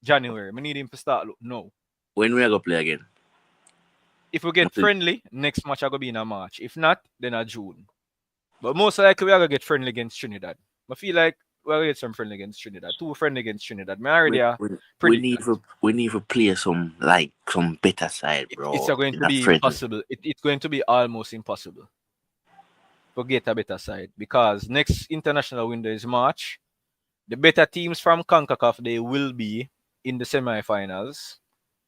January. I need him to start look now. When we are gonna play again? If we get friendly, next match I gonna be in a March. If not, then a June. But most likely we are gonna get friendly against Trinidad. I feel like we'll get some friendly against Trinidad. 2 friendly against Trinidad. Me already We predict need that. to play some better side, It's bro. going In to a be friendly. impossible. It's going to be almost impossible to get a better side because next international window is March. The better teams from Concacaf they will be in the semifinals.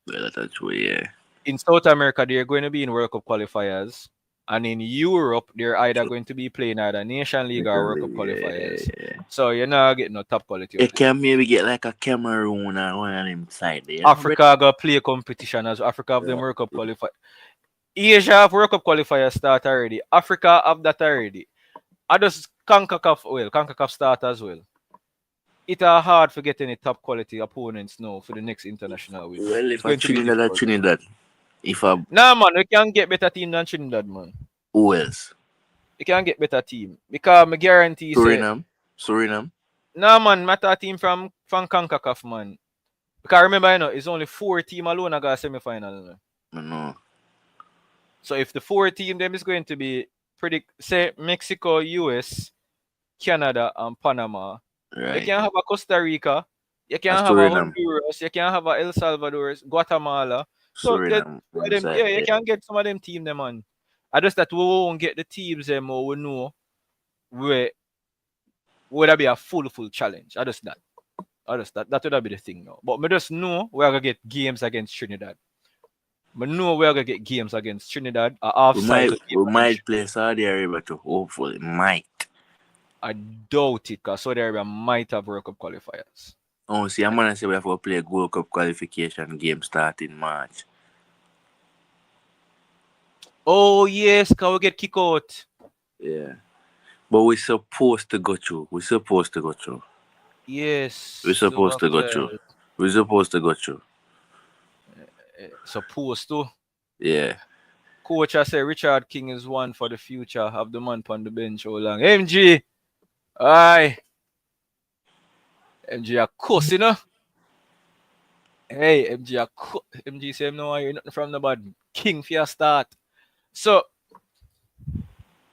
Well, that's true, yeah. In South America, they're going to be in World Cup qualifiers. And in Europe, they're either going to be playing either Nation League or World Cup qualifiers. Yeah. So you're not getting no top quality You out there. can maybe get like a Cameroon or one of them side there. Africa got play competition as Africa have them World Cup qualifier. Asia have World Cup qualifier start already. Africa have that already. I just CONCACAF start as well. It's hard for getting any top quality opponents now for the next international window. Well, It's if I going to be difficult. Trinidad, if I Nah, man, we can get better team than Trinidad, man. who else? We can get better team because I guarantee you say, Suriname. nah, man, matter team from CONCACAF, man. Because remember, it's only 4 team alone that got semi-final. No. So if the 4 team them is going to be say Mexico, US, Canada, and Panama, Right. you can have a Costa Rica, you can have a Honduras, you can have a El Salvador, Guatemala. So Suriname. you can get some of them team them, man. I just that we won't get the teams them or we know where would that be a full challenge. I just that would be the thing now. But me just know we're gonna get games against Trinidad. We know we're gonna get games against Trinidad. We might play Saudi Arabia too. Hopefully, might. I doubt it because Saudi Arabia might have World Cup qualifiers. Oh, see, I'm gonna say we have to play a World Cup qualification game start in March. Oh yes, because we get kicked out. Yeah, but we're supposed to go through. Yes, We're supposed to go through. Supposed to. Yeah. Coach, I say Richard King is one for the future. Have the man on the bench how long? MG, aye. MG a cuss, you know. Hey, MG say no, you're nothing from the bad. King for your start. So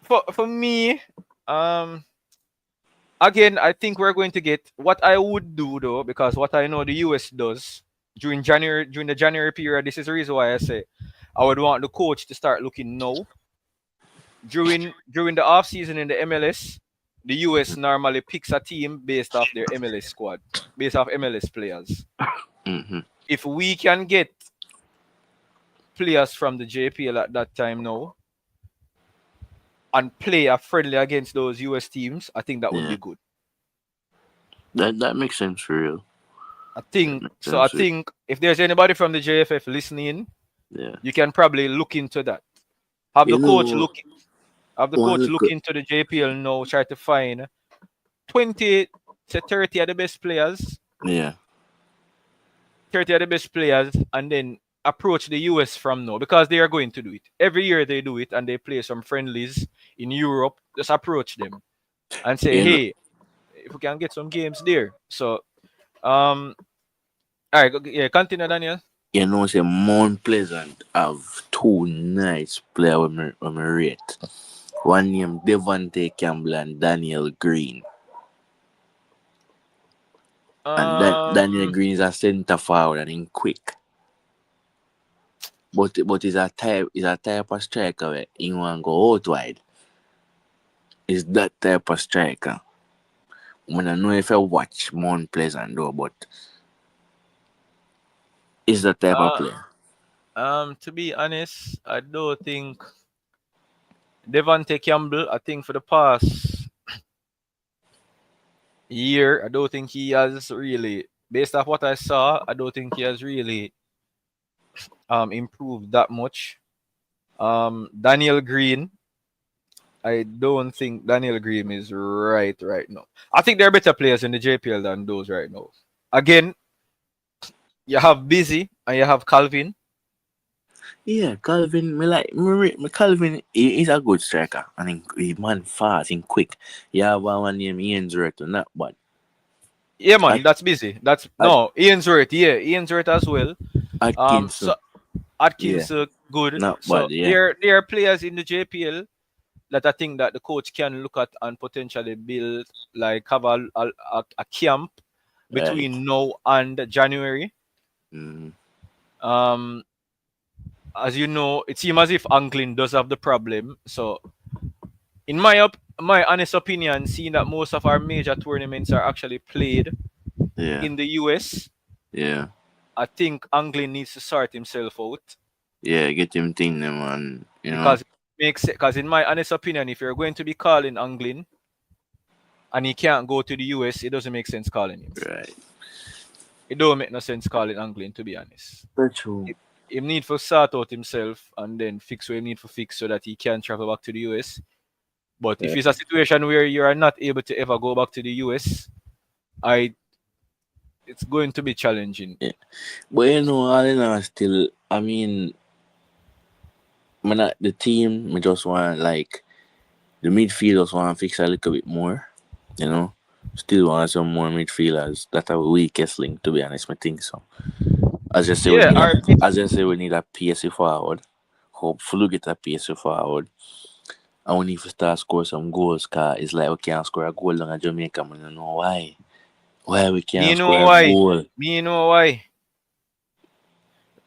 for me, again, I think we're going to get what I would do though, because what I know the US does during the January period. This is the reason why I say I would want the coach to start looking now. During the off season in the MLS, the US normally picks a team based off their MLS squad, based off MLS players. Mm-hmm. If we can get players from the JPL at that time now and play a friendly against those US teams, I think that would be good. That makes sense for real. I think if there's anybody from the JFF listening, you can probably look into that. Have the coach look into the JPL now, try to find 20 to 30 of the best players. Yeah. 30 of the best players, and then approach the US from now because they are going to do it. Every year they do it and they play some friendlies in Europe. Just approach them and say, hey, if we can get some games there. So, all right, continue, Daniel. Say Mount Pleasant have 2 nice players when me rate. One named Devontae Campbell and Daniel Green. And Daniel Green is a centre forward and in quick. But he's a type of striker where he want to go out wide. Is that type of striker. I don't know if I watch Mount Pleasant though, but is that type of player. To be honest, I don't think Devontae Campbell, I think for the past year, I don't think he has really, based off what I saw, I don't think he has really improved that much. Daniel Green, I don't think Daniel Green is right now. I think there are better players in the JPL than those right now. Again, you have Busy and you have Calvin. Yeah, Calvin, Calvin is a good striker. I think he's man fast and quick. You have one named Ian Zurek, not bad. Yeah, man, that's Busy. Ian Zurek, Ian Zurek as well. Atkins, good. Not so bad, yeah. there are players in the JPL that I think that the coach can look at and potentially build, like have a camp Right. between now and January. Mm. Um, as you know, it seems as if Anglin does have the problem. So, in my honest opinion, seeing that most of our major tournaments are actually played Yeah. in the US, Yeah. I think Anglin needs to sort himself out Yeah. Get him thing them and because because in my honest opinion, if you're going to be calling Anglin and he can't go to the US, it doesn't make sense calling him. right. It don't make no sense calling Anglin, to be honest. That's true. He need to sort out himself and then fix what he need to fix so that he can travel back to the US. But if Yeah. it's a situation where you are not able to ever go back to the US, I it's going to be challenging. Yeah. But all in all, still, I mean, the team, me just want like the midfielders want to fix a little bit more. You know, still want some more midfielders. That's our weakest link, to be honest. I think so. As I say, Yeah, we need a PSC forward. Hopefully, we get a PSC forward. And we need to start score some goals. Cause it's like we can't score a goal down at Jamaica. I don't know why. Why we me can't know score a why. goal? Me know why.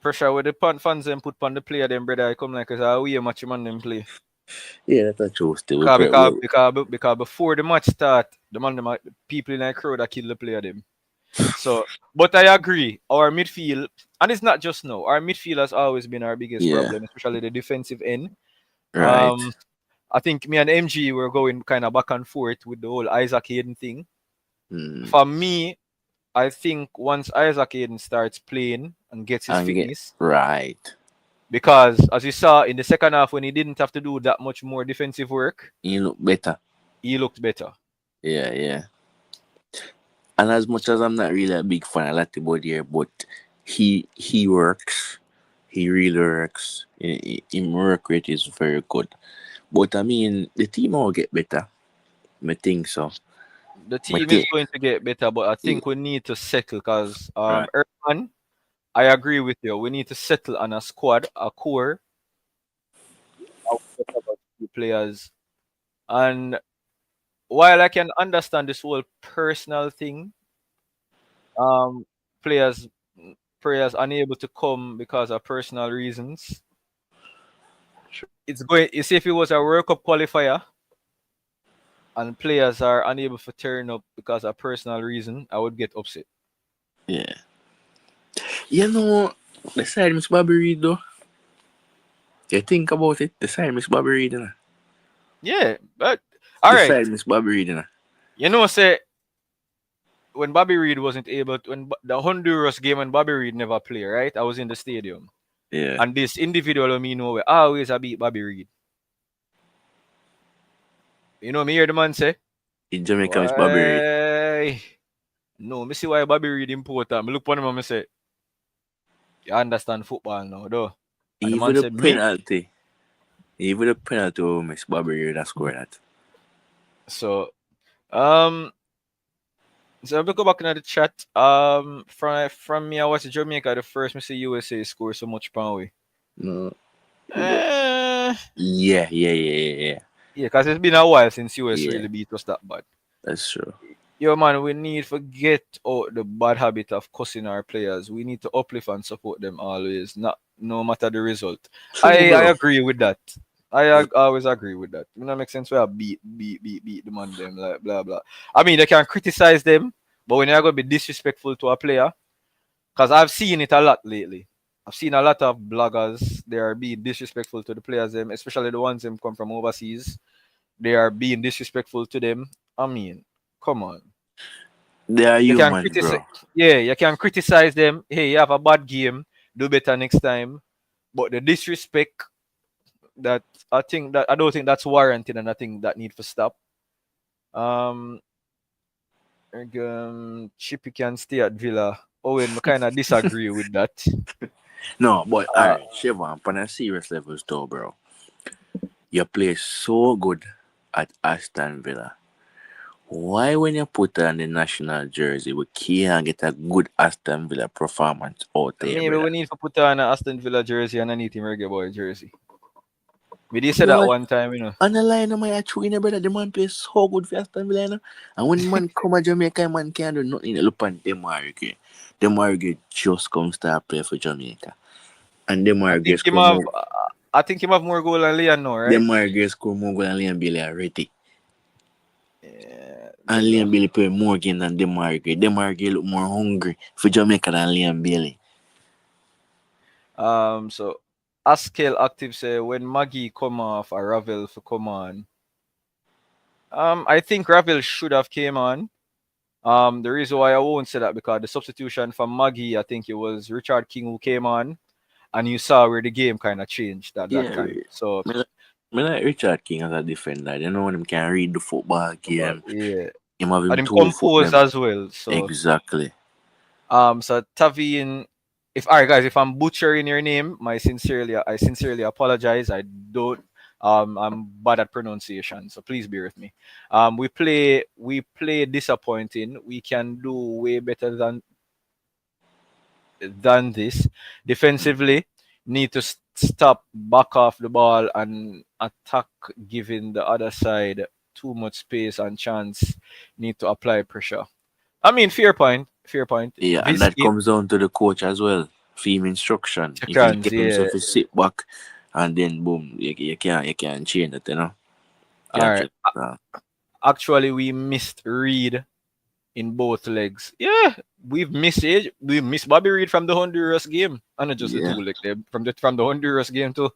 Pressure with the fans them put on the player them, brother. I come like it's a way much man them play. Yeah, that's a true. Still, Because before the match start, the people in the crowd that kill the player them. So, but I agree. Our midfield, and it's not just now. Our midfield has always been our biggest Yeah. problem, especially the defensive end. Right. I think me and MG were going kind of back and forth with the whole Isaac Hayden thing. Mm. For me, I think once Isaac Hayden starts playing and gets his fitness, right. because as you saw in the second half when he didn't have to do that much more defensive work, You look better. he looked better. Yeah, yeah. And as much as I'm not really a big fan of Latibody here, but he works. He really works. His work rate is very good. But I mean, the team will get better. I think so. The team is going to get better, but I think we need to settle because Right. Erman, I agree with you. We need to settle on a squad, a core of players. And while I can understand this whole personal thing, players unable to come because of personal reasons. It's going. You see, if it was a World Cup qualifier and players are unable to turn up because of personal reason, I would get upset. Yeah. The side Miss Bobby Reed though. You think about it, the side Miss Bobby Reed, Yeah, but all right. side Miss Bobby Reed, Say when Bobby Reed wasn't able to, when the Honduras game when Bobby Reed never played, right? I was in the stadium. Yeah. And this individual me know where always I beat Bobby Reed. Me hear the man say, In Jamaica, Miss Bobby Reed. No, me see why Bobby Reed important. Me look on him and me say, you understand football now, though. And Even the the man penalty. Even the penalty over Miss Bobby Reed that scored that. So so we go back into the chat. From me, I watch Jamaica the first me see USA score so much power. No. Yeah, Yeah. because it's been a while since US really beat us that bad. That's true. Yo, man, we need to get out the bad habit of cussing our players. We need to uplift and support them always, no matter the result. True, I agree with that. I always agree with that. It don't make sense where I beat the man them like blah blah. I mean, they can criticize them, but when you're gonna be disrespectful to a player, because I've seen it a lot lately. I've seen a lot of bloggers they are being disrespectful to the players them, especially the ones them come from overseas. They are being disrespectful to them. I mean, come on. They are You can human, bro. Yeah, you can criticize them. Hey, you have a bad game. Do better next time. But the disrespect that I don't think that's warranted, and I think that need to stop. Chippy can stay at Villa. Owen, I kind of disagree with that. No, but alright, Siobhan, on a serious level though, bro. You play so good at Aston Villa. Why when you put on the national jersey, we can't get a good Aston Villa performance out there? Maybe brother? we need to put on an Aston Villa jersey and a Reggae Boyz jersey. We did say that Boy, one time, you know. on the line, my actually, brother, the man plays so good for Aston Villa. You know? And when man come to Jamaica, man can't do nothing. Look on Demargue. Demargue just come start play for Jamaica. And I Demargue think him score have more. I think him have more goal than Leon now, right? Demargue score more goal than Liam Bailey already. Yeah, And Jagger. Liam Bailey play more game than Demargue. Demargue look more hungry for Jamaica than Liam Bailey. So Askel active say when Maggie come off or Ravel for come on. I think Ravel should have came on. The reason why I won't say that because the substitution for Maggie, I think it was Richard King who came on, and you saw where the game kind of changed at that Yeah, time. So me like Richard King as a defender. You know when him can read the football game. yeah, Him have and him him 2 foot composed them. as well. So Exactly. so Tavine, if all right guys, if I'm butchering your name, I sincerely apologize. I don't I'm bad at pronunciation, so please bear with me. We play disappointing. We can do way better than this. Defensively, need to stop back off the ball and attack, giving the other side too much space and chance. Need to apply pressure. I mean, fair point. Fair point. Yeah, and This that game, comes down to the coach as well. Theme instruction. If he chance, get yeah. himself to sit back and then boom, you can't change it, you know. All Can't right. change it. Actually, we missed Reed in both legs. Yeah, we missed Bobby Reed from the Honduras game, and not just the Yeah. two leg there from the Honduras game too.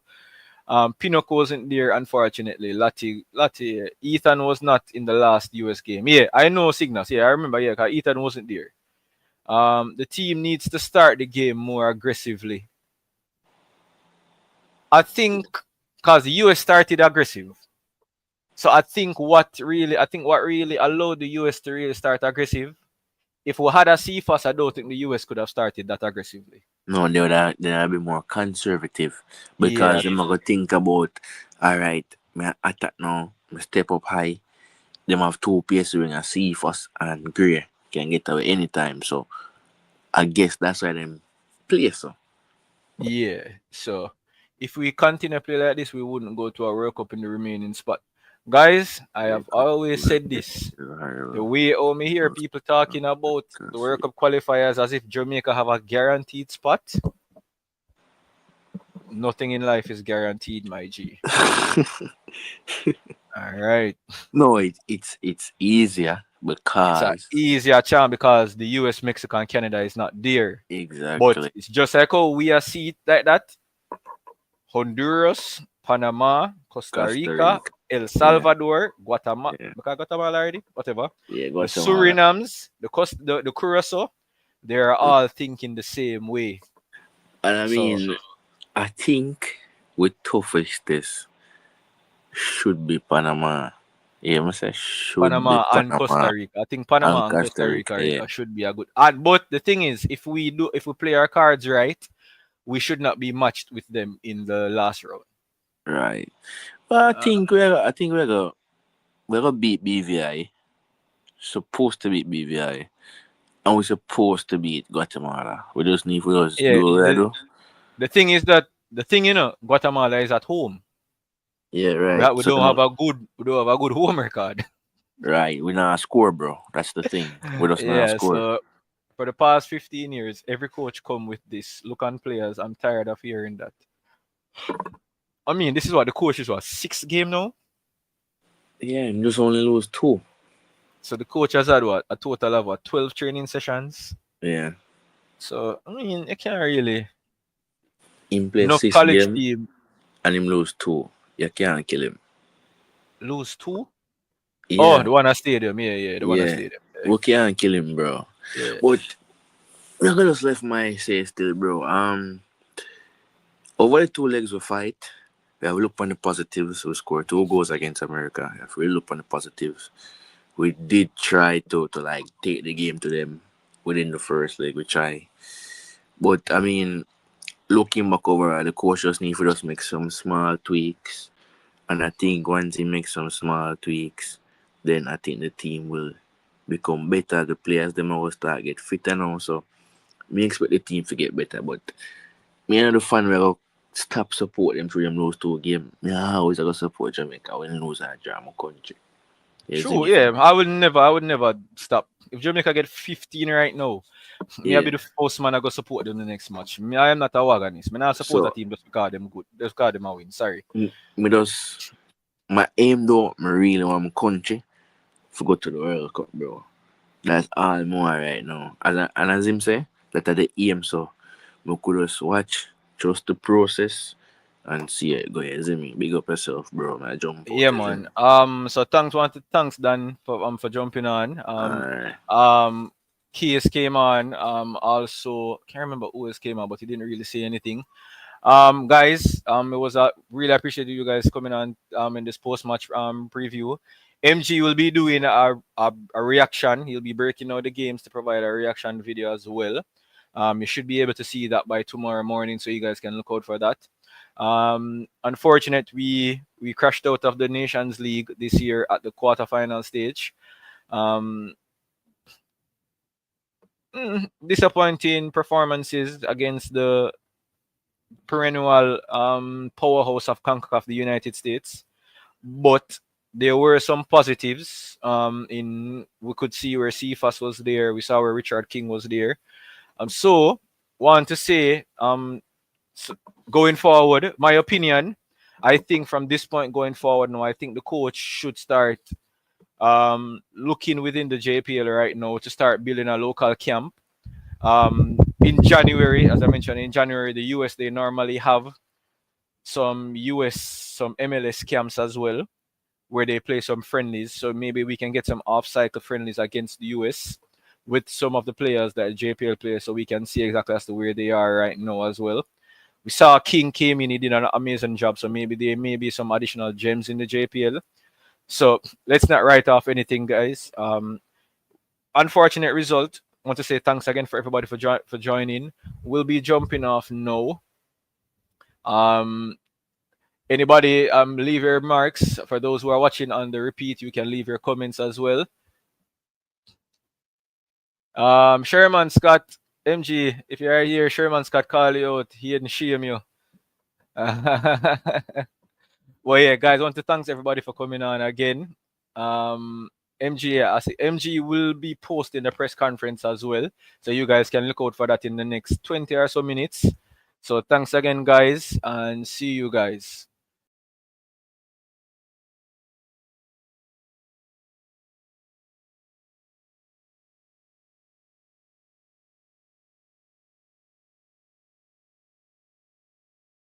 Pinnock wasn't there, unfortunately. Latte, Ethan was not in the last US game. Yeah, I know Cygnus. Yeah, I remember. Yeah, 'cause Ethan wasn't there. The team needs to start the game more aggressively. I think because the US started aggressive. So I think what really allowed the US to really start aggressive. If we had a CFAS, I don't think the US could have started that aggressively. No, they would be more conservative Yeah, because them not gonna think about alright, me attack now, me step up high. Them have 2 PS wing a C first and Gray can get away anytime. So I guess that's why them play so. yeah. So if we continue to play like this, we wouldn't go to a World Cup in the remaining spot. Guys, I have always said this. The way me hear people talking about the World Cup qualifiers as if Jamaica have a guaranteed spot. Nothing in life is guaranteed, my G. All right. No, it's easier It's a because easier chance because the US, Mexico, and Canada is not there. But exactly it's just like how we are see it like that. Honduras, Panama, Costa Costa Rica, Rica. El Salvador, Guatemala, Yeah, because Guatemala already, whatever. yeah, The Guatemala. Surinams, the Curacao, they are all thinking the same way. And I So mean, I think with toughest this should be Panama. Yeah, I must say should be Panama and Costa Panama Rica. I think and Panama and Costa Costa Rica. Rica Yeah, should be a good. And but the thing is, if we play our cards right, we should not be matched with them in the last round. right. But I Uh, think we're gonna beat BVI. Supposed to beat BVI, and we're supposed to beat Guatemala. We just need to just yeah, do what we the do. the thing is that the thing Guatemala is at home. Yeah, We, right. ha- we So don't have a good home record. right, we not score, bro. That's the thing. We just not Yeah, score. so for the past 15 years, every coach come with this look on players. I'm tired of hearing that. I mean, this is what the coach is, what, sixth game now? Yeah, and just only lose 2. So the coach has had what, a total of what, 12 training sessions. Yeah, So I mean, you can't really him play enough 6 college game team and him lose 2. You can't kill him. lose two. Oh, Yeah, the one at stadium, yeah, the one at yeah. stadium. We can't kill him, bro. Yeah. But I'm gonna just left my say still, bro. Over the 2 legs we fight, we have look on the positives. We scored 2 goals against America. If we look on the positives, we did try to like take the game to them within the first leg. We try, but I mean, looking back over, the coach just need to just make some small tweaks. And I think once he makes some small tweaks, then I think the team will become better. The players them will start get fitter now. So me expect the team to get better. But me and the fan will stop support them through them lose 2 games. Yeah, always I go support Jamaica when lose a drama country. You see True, me yeah. from I would never stop. If Jamaica get 15 right now, me I be yeah. the first man I go support them the next match. Me, I am not a wagonist. Me not support a So team just because them good. Just because them a win. Sorry. me just my aim though, me really want my country to go to the World Cup, bro. That's all more right now. And as him say, that are the aim so we could just watch, trust the process and see it go. You see me? Big up yourself, bro. I jump out, Yeah, you see me? man. So thanks Dan for jumping on. Alright. Um, Keys came on. Also can't remember who else came on, but he didn't really say anything. Guys, it was really appreciate you guys coming on in this post match preview. MG will be doing a reaction. He'll be breaking out the games to provide a reaction video as well. You should be able to see that by tomorrow morning, so you guys can look out for that. Unfortunate, we crashed out of the Nations League this year at the quarterfinal stage. Um, Disappointing performances against the perennial powerhouse of Concacaf, the United States. But there were some positives. In we could see where Cephas was there. We saw where Richard King was there. So want to say going forward, my opinion, I think from this point going forward now, I think the coach should start looking within the JPL right now to start building a local camp. In January, as I mentioned, in January, the US they normally have some MLS camps as well where they play some friendlies. So maybe we can get some off-cycle friendlies against the US with some of the players that JPL players, so we can see exactly as to where they are right now as well. We saw King came in, he did an amazing job. So maybe there may be some additional gems in the JPL. So let's not write off anything, guys. Unfortunate result. I want to say thanks again for everybody for joining. We'll be jumping off now. Um, Anybody leave your remarks. For those who are watching on the repeat, you can leave your comments as well. Sherman Scott, MG, if you are here, Sherman Scott call you out. He didn't shame you. Well, yeah, guys, I want to thank everybody for coming on again. MG, yeah, I see MG will be posting the press conference as well, so you guys can look out for that in the next 20 or so minutes. So thanks again, guys, and see you guys.